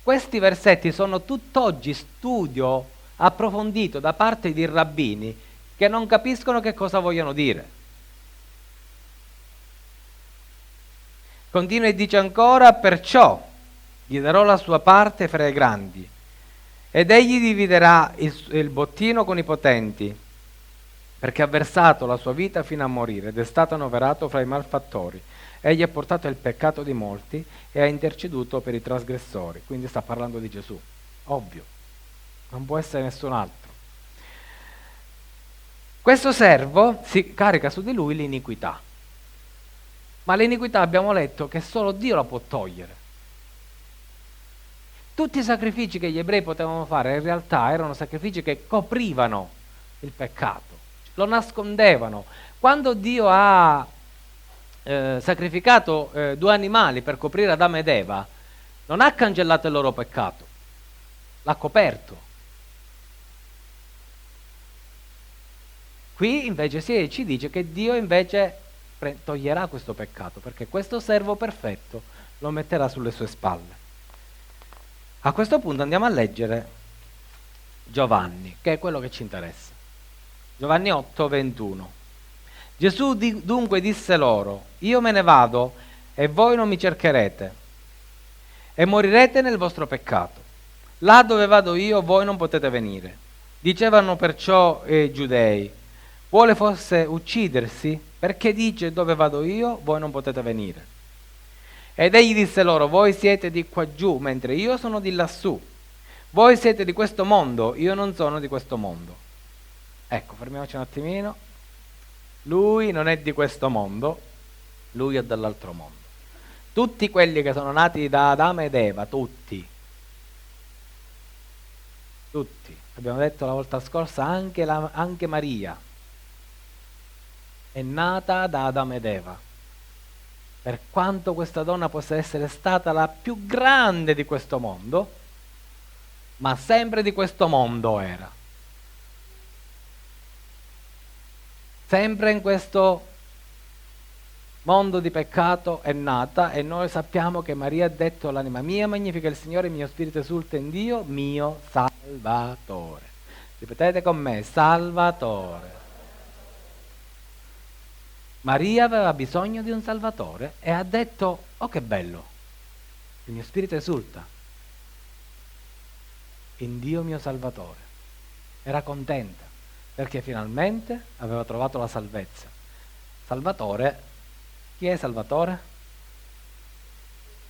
[SPEAKER 7] Questi versetti sono tutt'oggi studio approfondito da parte di rabbini che non capiscono che cosa vogliono dire. Continua e dice ancora: perciò gli darò la sua parte fra i grandi, ed egli dividerà il bottino con i potenti, perché ha versato la sua vita fino a morire ed è stato annoverato fra i malfattori. Egli ha portato il peccato di molti e ha interceduto per i trasgressori. Quindi sta parlando di Gesù, ovvio, non può essere nessun altro. Questo servo si carica su di lui l'iniquità, ma l'iniquità abbiamo letto che solo Dio la può togliere. Tutti i sacrifici che gli ebrei potevano fare in realtà erano sacrifici che coprivano il peccato, lo nascondevano. Quando Dio ha sacrificato 2 animali per coprire Adamo ed Eva, non ha cancellato il loro peccato, l'ha coperto. Qui invece ci dice che Dio invece toglierà questo peccato, perché questo servo perfetto lo metterà sulle sue spalle. A questo punto andiamo a leggere Giovanni, che è quello che ci interessa. Giovanni 8:21. Gesù dunque disse loro: io me ne vado e voi non mi cercherete e morirete nel vostro peccato. Là dove vado io voi non potete venire. Dicevano perciò i giudei: vuole forse uccidersi? Perché dice dove vado io voi non potete venire. Ed egli disse loro: voi siete di qua giù mentre io sono di lassù. Voi siete di questo mondo, io non sono di questo mondo. Ecco, fermiamoci un attimino. Lui non è di questo mondo, lui è dall'altro mondo. Tutti quelli che sono nati da Adamo ed Eva, tutti, abbiamo detto la volta scorsa, anche Maria, è nata da Adamo ed Eva. Per quanto questa donna possa essere stata la più grande di questo mondo, ma sempre di questo mondo era. Sempre in questo mondo di peccato è nata, e noi sappiamo che Maria ha detto: l'anima mia magnifica il Signore, il mio spirito esulta in Dio, mio Salvatore. Ripetete con me: Salvatore. Maria aveva bisogno di un Salvatore e ha detto: oh, che bello, il mio spirito esulta in Dio mio Salvatore. Era contenta perché finalmente aveva trovato la salvezza. Salvatore, chi è Salvatore?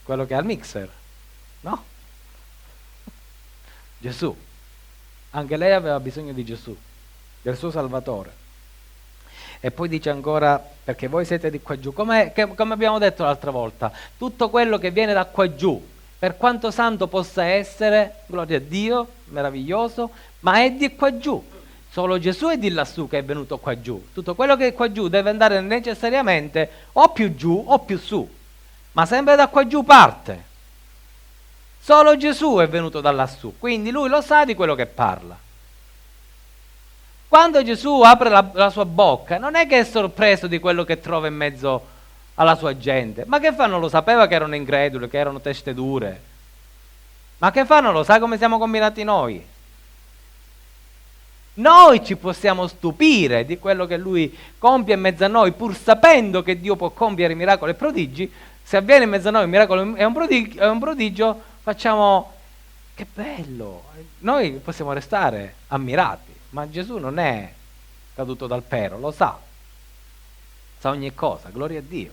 [SPEAKER 7] Quello che ha il mixer, no? Gesù. Anche lei aveva bisogno di Gesù, del suo Salvatore. E poi dice ancora: perché voi siete di qua giù. Come abbiamo detto l'altra volta, tutto quello che viene da qua giù, per quanto santo possa essere, gloria a Dio, meraviglioso, ma è di qua giù. Solo Gesù è di lassù che è venuto qua giù. Tutto quello che è qua giù deve andare necessariamente o più giù o più su, ma sempre da qua giù parte. Solo Gesù è venuto da lassù, quindi lui lo sa di quello che parla. Quando Gesù apre la sua bocca, non è che è sorpreso di quello che trova in mezzo alla sua gente. Ma che fa? Non lo sapeva che erano increduli, che erano teste dure. Ma che fa? Non lo sa come siamo combinati noi. Noi ci possiamo stupire di quello che lui compie in mezzo a noi, pur sapendo che Dio può compiere miracoli e prodigi. Se avviene in mezzo a noi un miracolo e un prodigio, facciamo: che bello. Noi possiamo restare ammirati. Ma Gesù non è caduto dal pero, lo sa ogni cosa, gloria a Dio.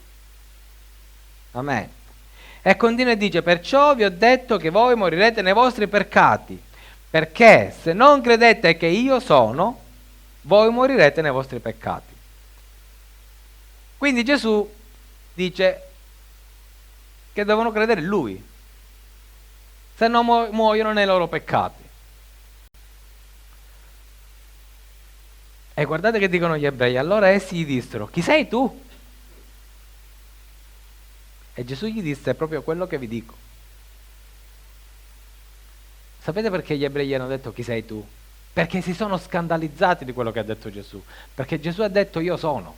[SPEAKER 7] Amen. E continua e dice: perciò vi ho detto che voi morirete nei vostri peccati, perché se non credete che io sono, voi morirete nei vostri peccati. Quindi Gesù dice che devono credere in Lui, se no muoiono nei loro peccati. E guardate che dicono gli ebrei: allora essi gli dissero: chi sei tu? E Gesù gli disse: è proprio quello che vi dico. Sapete perché gli ebrei gli hanno detto: chi sei tu? Perché si sono scandalizzati di quello che ha detto Gesù. Perché Gesù ha detto: io sono.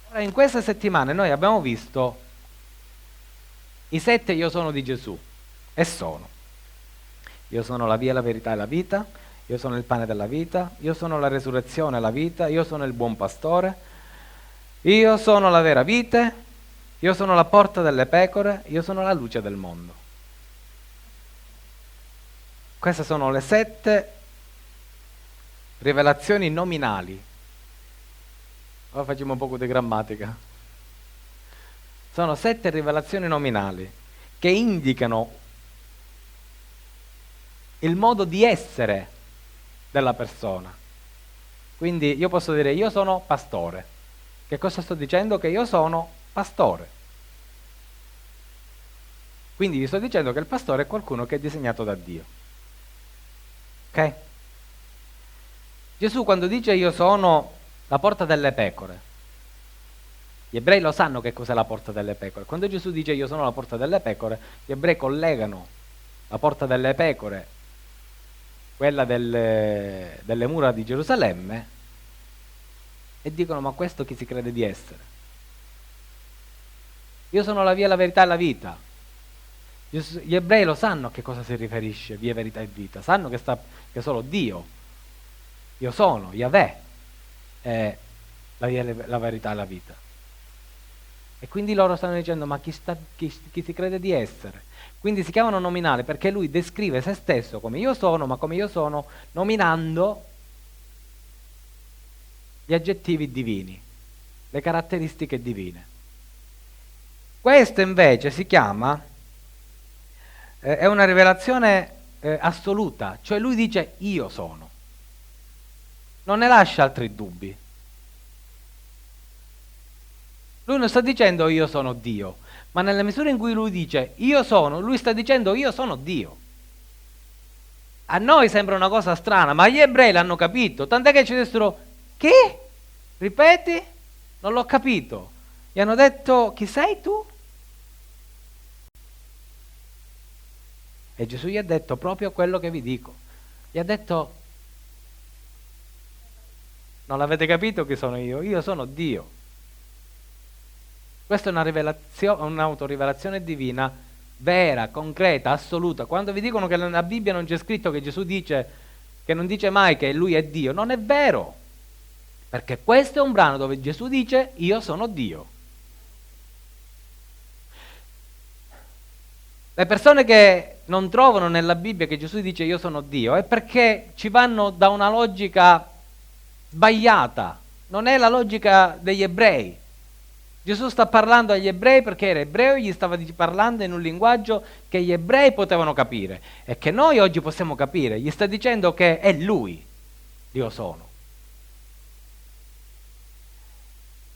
[SPEAKER 7] Ora, in queste settimane noi abbiamo visto i 7 io sono di Gesù. E sono: io sono la via, la verità e la vita. Io sono il pane della vita, io sono la resurrezione e la vita, io sono il buon pastore, io sono la vera vite, io sono la porta delle pecore, io sono la luce del mondo. Queste sono le 7 rivelazioni nominali. Ora facciamo un po' di grammatica. Sono 7 rivelazioni nominali che indicano il modo di essere della persona. Quindi io posso dire: io sono pastore. Che cosa sto dicendo? Che io sono pastore. Quindi vi sto dicendo che il pastore è qualcuno che è disegnato da Dio. Ok? Gesù quando dice io sono la porta delle pecore, gli ebrei lo sanno che cos'è la porta delle pecore. Quando Gesù dice io sono la porta delle pecore, gli ebrei collegano la porta delle pecore, quella delle mura di Gerusalemme, e dicono: ma questo chi si crede di essere? Io sono la via, la verità e la vita. Gli ebrei lo sanno a che cosa si riferisce via, verità e vita, sanno che solo Dio, io sono, Yahweh, è la via, la verità e la vita. E quindi loro stanno dicendo: ma chi si crede di essere? Quindi si chiamano nominali perché lui descrive se stesso come io sono, ma come io sono nominando gli aggettivi divini, le caratteristiche divine. Questo invece si chiama, è una rivelazione assoluta, cioè lui dice io sono, non ne lascia altri dubbi. Lui non sta dicendo io sono Dio, ma nella misura in cui lui dice io sono, lui sta dicendo io sono Dio. A noi sembra una cosa strana, ma gli ebrei l'hanno capito, tant'è che ci dissero: che? Ripeti? Non l'ho capito. Gli hanno detto: chi sei tu? E Gesù gli ha detto proprio quello che vi dico. Gli ha detto: non l'avete capito chi sono io? Io sono Dio. Questa è una un'autorivelazione divina vera, concreta, assoluta. Quando vi dicono che nella Bibbia non c'è scritto che Gesù dice, che non dice mai che lui è Dio, non è vero. Perché questo è un brano dove Gesù dice: io sono Dio. Le persone che non trovano nella Bibbia che Gesù dice io sono Dio è perché ci vanno da una logica sbagliata, non è la logica degli ebrei. Gesù sta parlando agli ebrei perché era ebreo e gli stava parlando in un linguaggio che gli ebrei potevano capire e che noi oggi possiamo capire. Gli sta dicendo che è lui, Dio sono.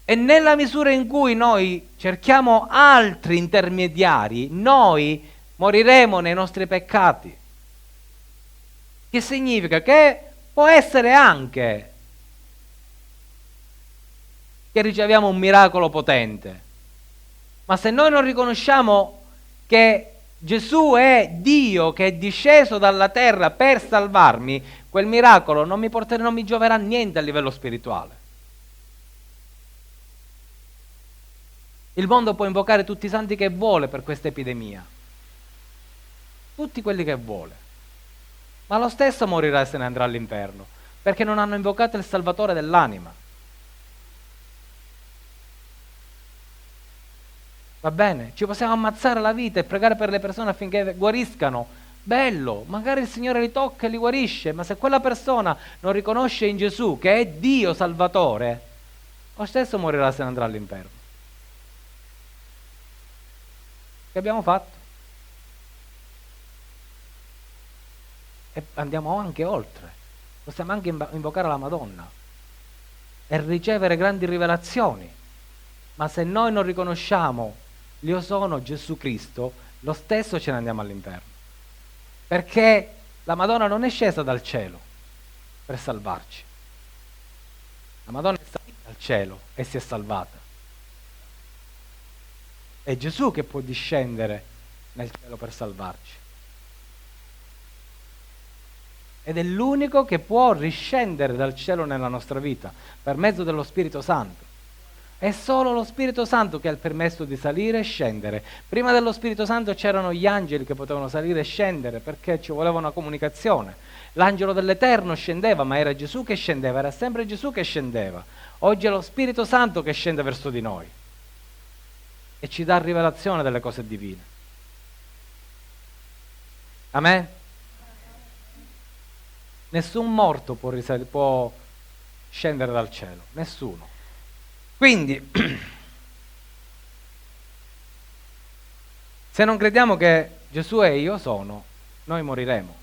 [SPEAKER 7] E nella misura in cui noi cerchiamo altri intermediari, noi moriremo nei nostri peccati. Che significa? Che può essere anche che riceviamo un miracolo potente, ma se noi non riconosciamo che Gesù è Dio che è disceso dalla terra per salvarmi, quel miracolo non mi gioverà niente a livello spirituale. Il mondo può invocare tutti i santi che vuole per questa epidemia, tutti quelli che vuole, ma lo stesso morirà e se ne andrà all'inferno, perché non hanno invocato il Salvatore dell'anima. Va bene? Ci possiamo ammazzare la vita e pregare per le persone affinché guariscano. Bello, magari il Signore li tocca e li guarisce, ma se quella persona non riconosce in Gesù che è Dio Salvatore, lo stesso morirà e se ne andrà all'inferno. Che abbiamo fatto? E andiamo anche oltre. Possiamo anche invocare la Madonna e ricevere grandi rivelazioni. Ma se noi non riconosciamo io sono Gesù Cristo, lo stesso ce ne andiamo all'inferno. Perché la Madonna non è scesa dal cielo per salvarci. La Madonna è salita dal cielo e si è salvata. È Gesù che può discendere nel cielo per salvarci. Ed è l'unico che può riscendere dal cielo nella nostra vita per mezzo dello Spirito Santo. È solo lo Spirito Santo che ha il permesso di salire e scendere. Prima dello Spirito Santo c'erano gli angeli che potevano salire e scendere perché ci voleva una comunicazione. L'angelo dell'Eterno scendeva, ma era Gesù che scendeva, era sempre Gesù che scendeva. Oggi è lo Spirito Santo che scende verso di noi e ci dà rivelazione delle cose divine. Amen? Nessun morto può scendere dal cielo, nessuno. Quindi, se non crediamo che Gesù è io sono, noi moriremo.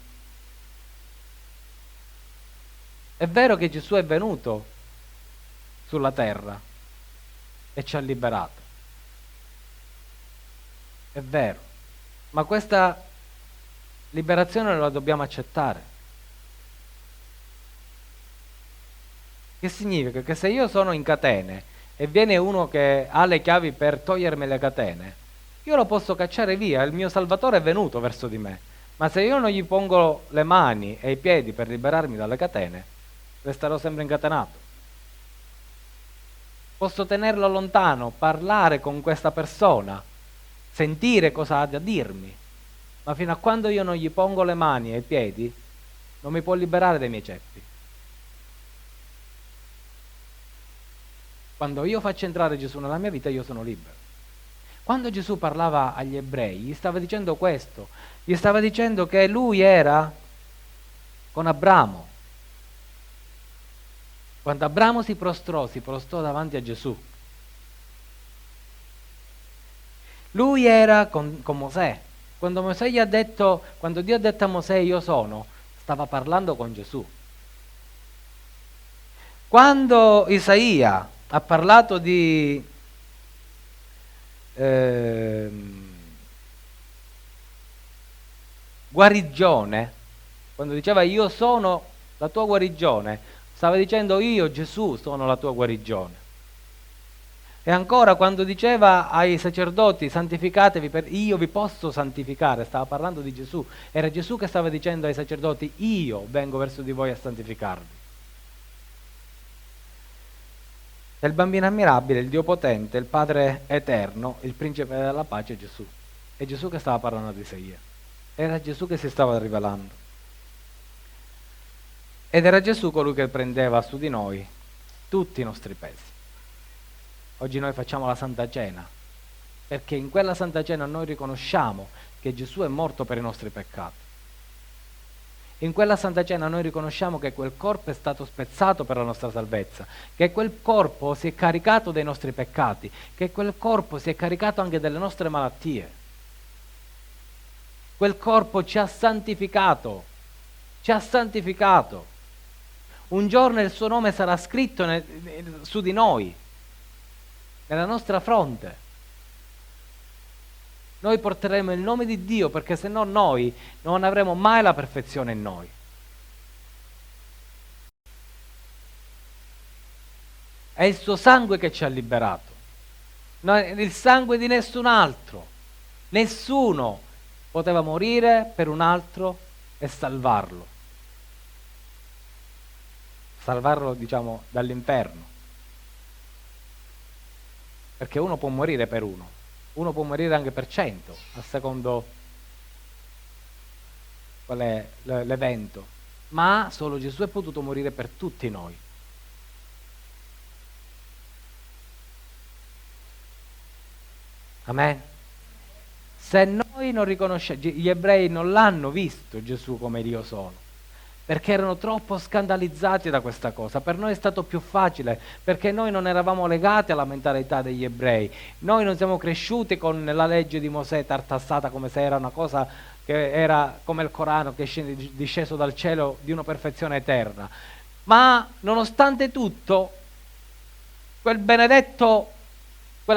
[SPEAKER 7] È vero che Gesù è venuto sulla terra e ci ha liberato. È vero, ma questa liberazione la dobbiamo accettare. Che significa? Che se io sono in catene e viene uno che ha le chiavi per togliermi le catene, io lo posso cacciare via, il mio Salvatore è venuto verso di me, ma se io non gli pongo le mani e i piedi per liberarmi dalle catene, resterò sempre incatenato. Posso tenerlo lontano, parlare con questa persona, sentire cosa ha da dirmi, ma fino a quando io non gli pongo le mani e i piedi, non mi può liberare dai miei ceppi. Quando io faccio entrare Gesù nella mia vita, io sono libero. Quando Gesù parlava agli ebrei, gli stava dicendo questo, gli stava dicendo che lui era con Abramo. Quando Abramo si prostrò davanti a Gesù. Lui era con Mosè. Quando Mosè gli ha detto, quando Dio ha detto a Mosè io sono, stava parlando con Gesù. Quando Isaia ha parlato di guarigione, quando diceva io sono la tua guarigione, stava dicendo: io, Gesù, sono la tua guarigione. E ancora, quando diceva ai sacerdoti: santificatevi, io vi posso santificare, stava parlando di Gesù. Era Gesù che stava dicendo ai sacerdoti: io vengo verso di voi a santificarvi. E il bambino ammirabile, il Dio potente, il Padre eterno, il principe della pace è Gesù. È Gesù che stava parlando ad Isaia. Era Gesù che si stava rivelando. Ed era Gesù colui che prendeva su di noi tutti i nostri pesi. Oggi noi facciamo la Santa Cena, perché in quella Santa Cena noi riconosciamo che Gesù è morto per i nostri peccati. In quella Santa Cena noi riconosciamo che quel corpo è stato spezzato per la nostra salvezza, che quel corpo si è caricato dei nostri peccati, che quel corpo si è caricato anche delle nostre malattie. Quel corpo ci ha santificato, ci ha santificato. Un giorno il suo nome sarà scritto su di noi, nella nostra fronte. Noi porteremo il nome di Dio, perché se no noi non avremo mai la perfezione in noi. È il suo sangue che ci ha liberato, il sangue di nessun altro. Nessuno poteva morire per un altro e salvarlo, diciamo, dall'inferno. Perché uno può morire per uno può morire anche per 100, a secondo qual è l'evento, ma solo Gesù è potuto morire per tutti noi. Amen. Se noi non riconosciamo, gli ebrei non l'hanno visto Gesù come Dio sono, perché erano troppo scandalizzati da questa cosa. Per noi è stato più facile, perché noi non eravamo legati alla mentalità degli ebrei. Noi non siamo cresciuti con la legge di Mosè tartassata come se era una cosa che era come il Corano, che è disceso dal cielo di una perfezione eterna. Ma nonostante tutto, quella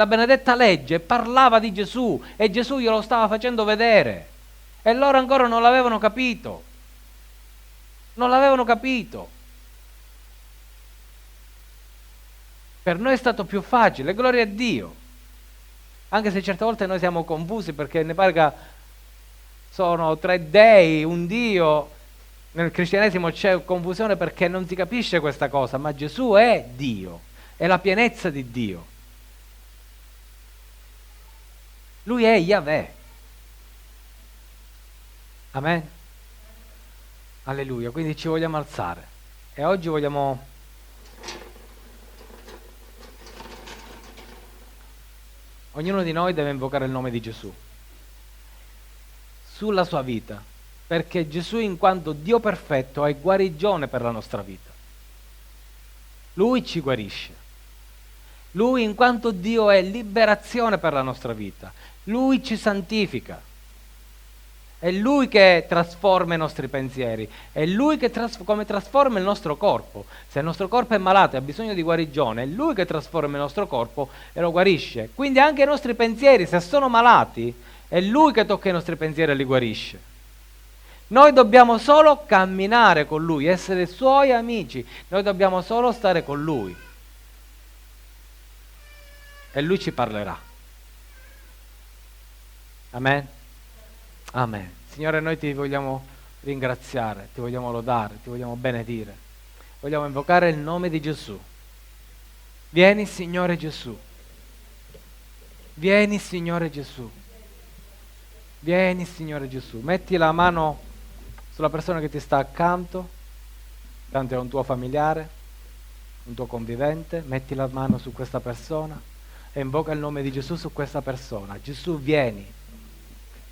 [SPEAKER 7] benedetta legge parlava di Gesù, e Gesù glielo stava facendo vedere, e loro ancora non l'avevano capito. Non l'avevano capito. Per noi è stato più facile, gloria a Dio. Anche se certe volte noi siamo confusi, perché ne pare che sono 3 dei, un Dio. Nel cristianesimo c'è confusione perché non si capisce questa cosa, ma Gesù è Dio, è la pienezza di Dio. Lui è Yahweh. Amen. Alleluia, quindi ci vogliamo alzare e oggi ognuno di noi deve invocare il nome di Gesù sulla sua vita, perché Gesù, in quanto Dio perfetto, è guarigione per la nostra vita. Lui ci guarisce. Lui, in quanto Dio, è liberazione per la nostra vita. Lui ci santifica. È Lui che trasforma i nostri pensieri, è Lui che come trasforma il nostro corpo. Se il nostro corpo è malato e ha bisogno di guarigione, è Lui che trasforma il nostro corpo e lo guarisce. Quindi anche i nostri pensieri, se sono malati, è Lui che tocca i nostri pensieri e li guarisce. Noi dobbiamo solo camminare con Lui, essere Suoi amici, noi dobbiamo solo stare con Lui e Lui ci parlerà. Amen. Amen. Signore, noi ti vogliamo ringraziare, ti vogliamo lodare, ti vogliamo benedire. Vogliamo invocare il nome di Gesù. Vieni, Signore Gesù. Vieni, Signore Gesù. Vieni, Signore Gesù. Metti la mano sulla persona che ti sta accanto, tanto è un tuo familiare, un tuo convivente. Metti la mano su questa persona e invoca il nome di Gesù su questa persona. Gesù, vieni.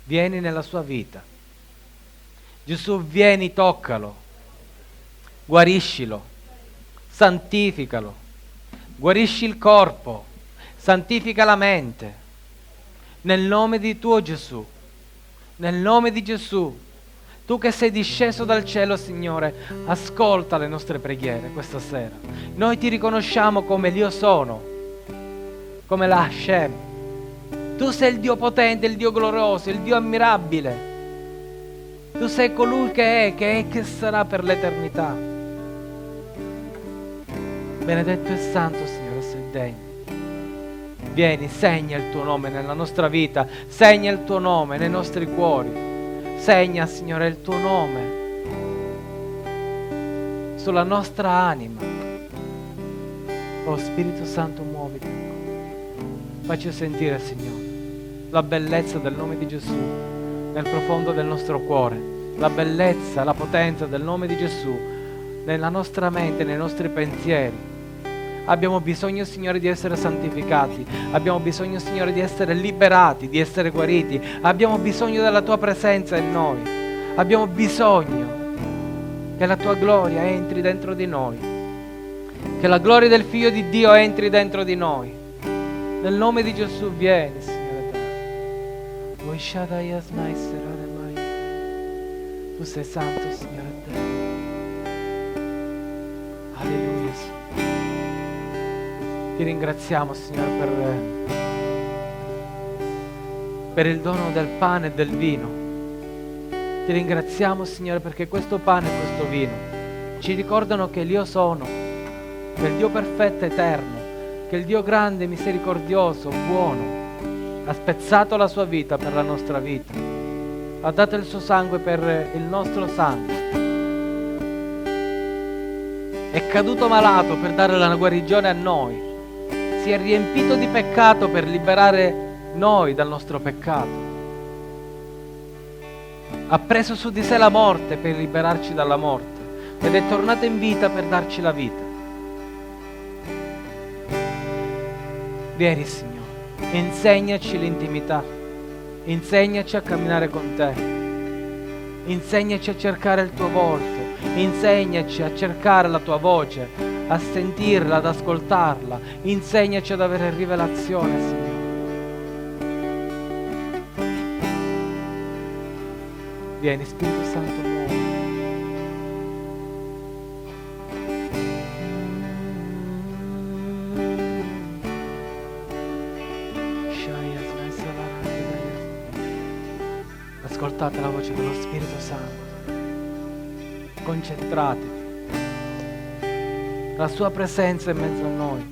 [SPEAKER 7] Vieni nella sua vita. Gesù, vieni, toccalo, guariscilo, santificalo, guarisci il corpo, santifica la mente. Nel nome di tuo Gesù, nel nome di Gesù. Tu che sei disceso dal cielo, Signore, ascolta le nostre preghiere questa sera. Noi ti riconosciamo come l'Io sono, come la Hashem. Tu sei il Dio potente, il Dio glorioso, il Dio ammirabile. Tu sei colui che è e che sarà per l'eternità.
[SPEAKER 6] Benedetto e santo, Signore, sei degno. Vieni, segna il tuo nome nella nostra vita, segna il tuo nome nei nostri cuori, segna, Signore, il tuo nome sulla nostra anima. Oh Spirito Santo, muoviti ancora. Facci sentire, Signore, la bellezza del nome di Gesù nel profondo del nostro cuore, la bellezza, la potenza del nome di Gesù nella nostra mente, nei nostri pensieri. Abbiamo bisogno, Signore, di essere santificati. Abbiamo bisogno, Signore, di essere liberati, di essere guariti. Abbiamo bisogno della Tua presenza in noi. Abbiamo bisogno che la Tua gloria entri dentro di noi. Che la gloria del Figlio di Dio entri dentro di noi. Nel nome di Gesù, vieni, Signore. Tu sei santo, Signore. Alleluia, Signore. Ti ringraziamo, Signore, per il dono del pane e del vino. Ti ringraziamo, Signore, perché questo pane e questo vino ci ricordano che l'Io sono, che il Dio perfetto e eterno, che il Dio grande, misericordioso, buono, ha spezzato la sua vita per la nostra vita, ha dato il suo sangue per il nostro sangue, è caduto malato per dare la guarigione a noi, si è riempito di peccato per liberare noi dal nostro peccato, ha preso su di sé la morte per liberarci dalla morte ed è tornato in vita per darci la vita. Vieni, Signore, insegnaci l'intimità, insegnaci a camminare con te, insegnaci a cercare il tuo volto, insegnaci a cercare la tua voce, a sentirla, ad ascoltarla, insegnaci ad avere rivelazione, Signore. Vieni, Spirito Santo, muovi. Ascoltate la voce dello Spirito Santo. Concentratevi. La sua presenza è in mezzo a noi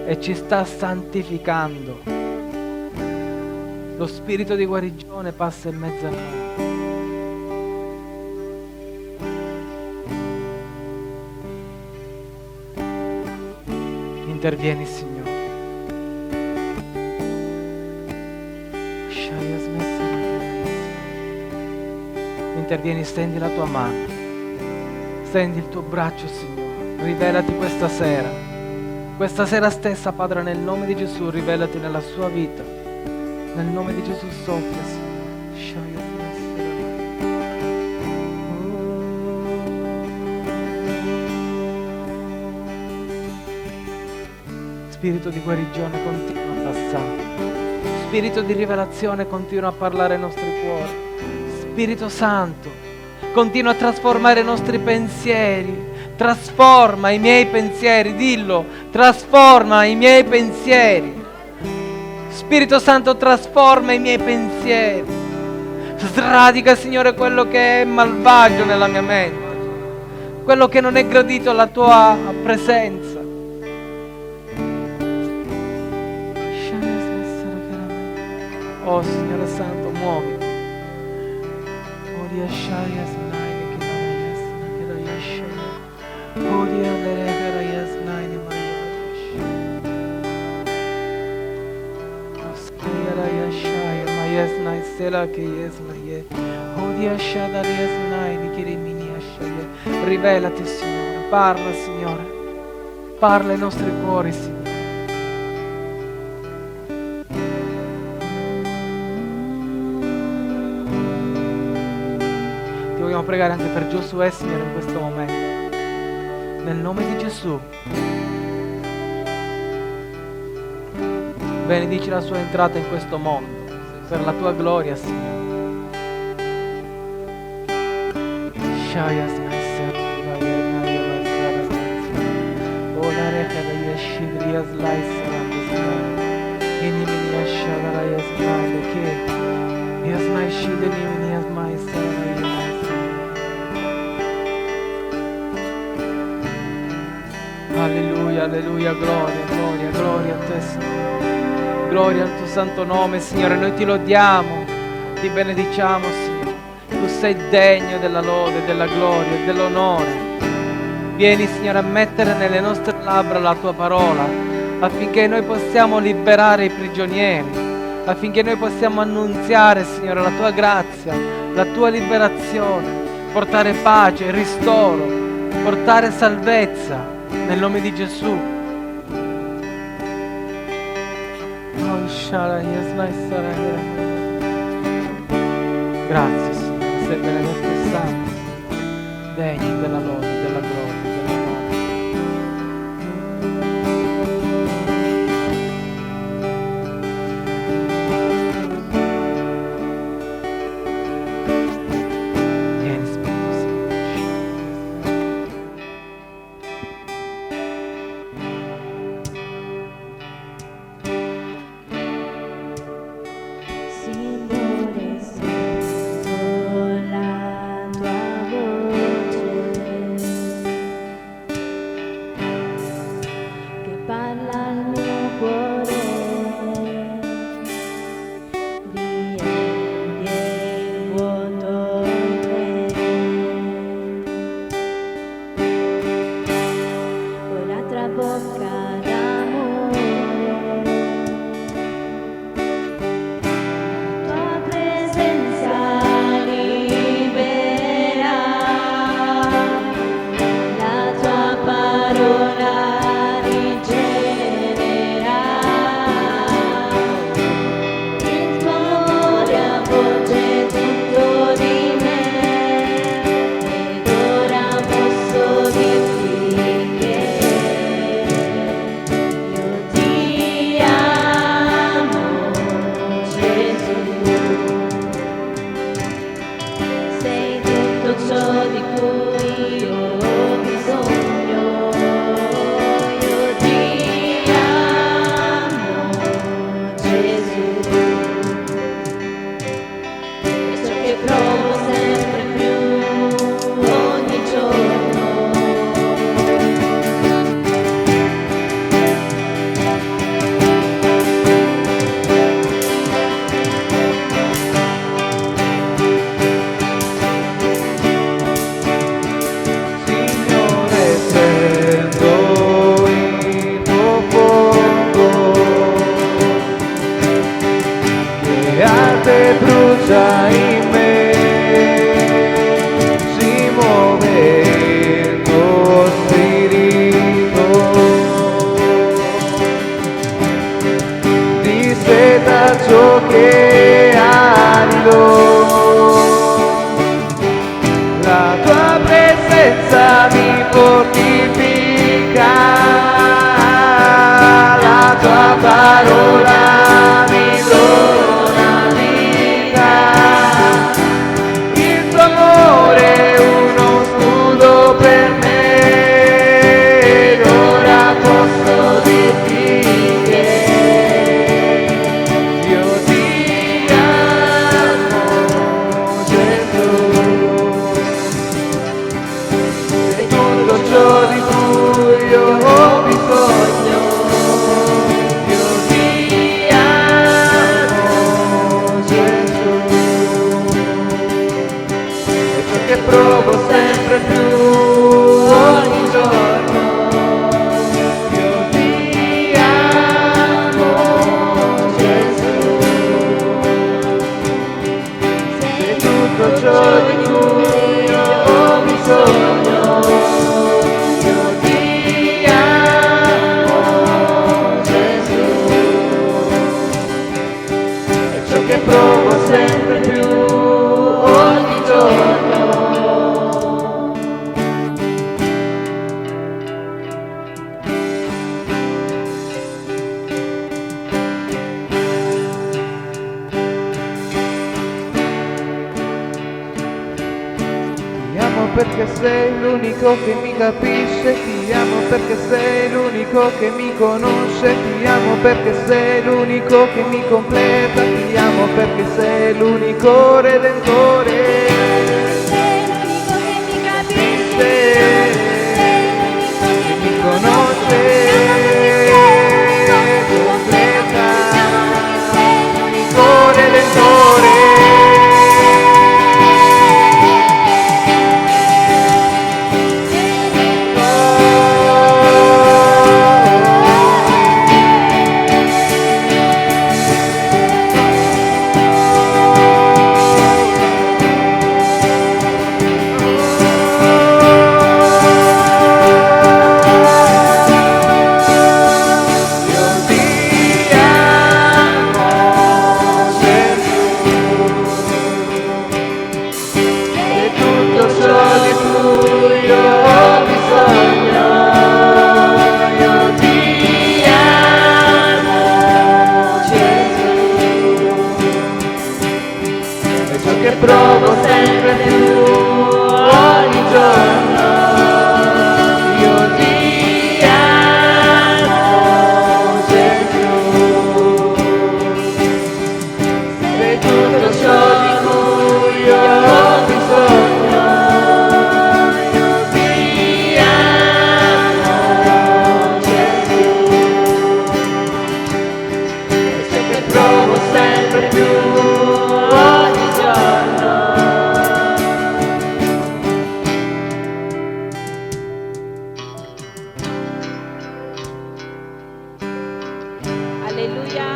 [SPEAKER 6] e ci sta santificando. Lo spirito di guarigione passa in mezzo a noi. Intervieni, Signore. Intervieni, stendi la tua mano, stendi il tuo braccio, Signore. Rivelati questa sera stessa, Padre, nel nome di Gesù, rivelati nella sua vita, nel nome di Gesù soffia, Signore. Spirito di guarigione continua a passare, spirito di rivelazione continua a parlare ai nostri cuori, Spirito Santo continua a trasformare i nostri pensieri. Trasforma i miei pensieri, dillo, trasforma i miei pensieri. Spirito Santo, trasforma i miei pensieri. Sradica, Signore, quello che è malvagio nella mia mente, quello che non è gradito alla tua presenza. Oh Signore Santo, muovi. Rivelati, Signore, parla, Signore, parla ai nostri cuori, Signore. Ti vogliamo pregare anche per Giosuè, Signore, in questo momento, nel nome di Gesù. Benedici la sua entrata in questo mondo per la tua gloria, Signore. Alleluia, alleluia, gloria, gloria, gloria a te, Signore. Gloria al tuo santo nome, Signore. Noi ti lodiamo, ti benediciamo, Signore. Tu sei degno della lode, della gloria e dell'onore. Vieni, Signore, a mettere nelle nostre labbra la tua parola, affinché noi possiamo liberare i prigionieri, affinché noi possiamo annunziare, Signore, la tua grazia, la tua liberazione, portare pace, ristoro, portare salvezza. Nel nome di Gesù. Grazie, Signore, sei benedetto e santo, degno della lode, della gloria, dell'onore. Vieni, Spirito Santo.
[SPEAKER 8] Signore, sento la tua voce che parla al mio cuore, riempie il vuoto in me. Poi la trabocca d'amore. Tua presenza libera, la tua parola rigenera, il tuo amore avvolge tutto di me, ed ora posso dirti che io ti amo, Gesù. Sei tutto ciò di cui io ho bisogno. Io ti amo, Gesù. È ciò che provo sempre più ogni giorno.
[SPEAKER 4] Signore, sento il tuo fuoco che arde e brucia in me, si muove il tuo spirito, disseta ciò che arido. La tua presenza mi fortifica, la tua parola mi dona vita, il tuo amore è uno scudo per me, ed ora posso dirti che io ti amo, Gesù. Sei tutto ciò di cui io ho bisogno. Io ti amo, Gesù. È ciò che provo sempre più ogni giorno. Io ti amo, Gesù. Sei tutto ciò di cui io ho bisogno. Io ti amo, Gesù. È ciò che provo sempre più ogni giorno. Ti amo perché sei l'unico che mi capisce, ti amo perché sei l'unico che mi conosce, ti amo perché sei l'unico che mi completa, ti amo perché sei l'unico redentore.
[SPEAKER 8] Sei l'unico che mi capisce,
[SPEAKER 4] Sei
[SPEAKER 8] sei l'unico che mi
[SPEAKER 4] mi conosce,
[SPEAKER 8] che provo sempre più ogni giorno.
[SPEAKER 1] Alleluia.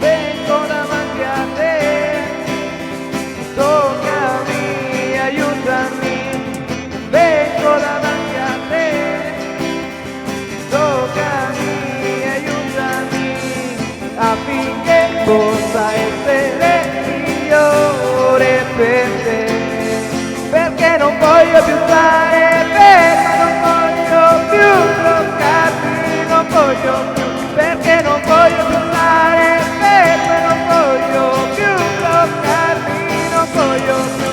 [SPEAKER 4] Vengo davanti a te, toccami, aiutami. Vengo davanti a te, toccami, aiutami, affinché possa essere migliore per te. Perché non voglio più stare fermo, non voglio più bloccarmi, non voglio più, perché non voglio più stare fermo, non voglio più bloccarmi, non voglio più.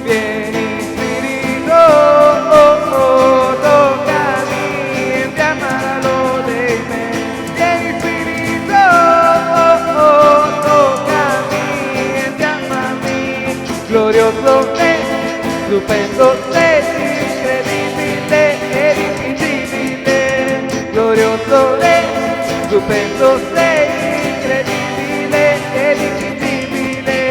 [SPEAKER 4] Vieni Spirito, toccami, infiamma la lode in me. Vieni Spirito, toccami, infiammami. Glorioso te, stupendo te, incredibile ed invisibile. Glorioso te, stupendo te, incredibile ed invisibile.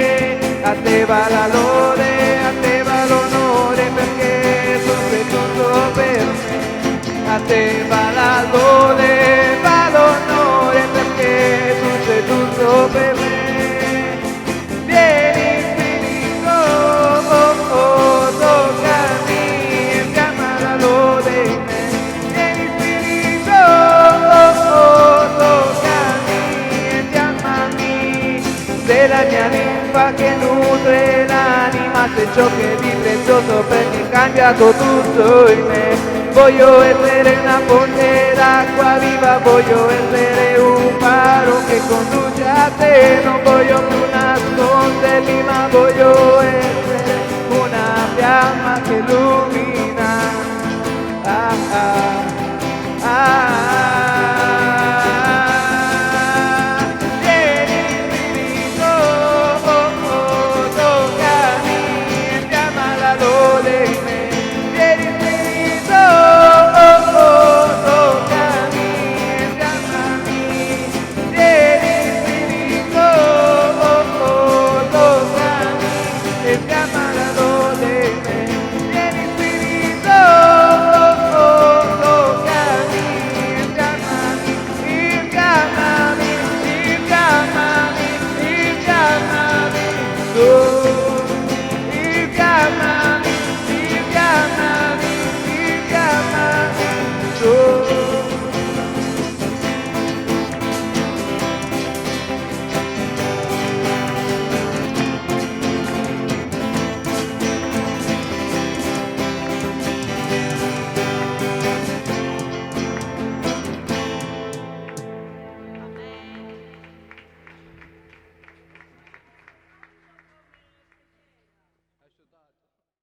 [SPEAKER 4] A te va la lode, a te va l'onore, perché tu sei tutto per me. A te va la lode, va l'onore, perché tu sei tutto per me. Vieni Spirito, toccami, infiamma la lode in me. Vieni Spirito, toccami, infiammami. Sei la mia ninfa che nutre l'anima, sei ciò che di prezioso per me, cambiato tutto in me. Voglio essere una fonte d'acqua viva, voglio essere un faro che conduce a te. Non voglio più nascondermi, ma voglio essere una fiamma che illumina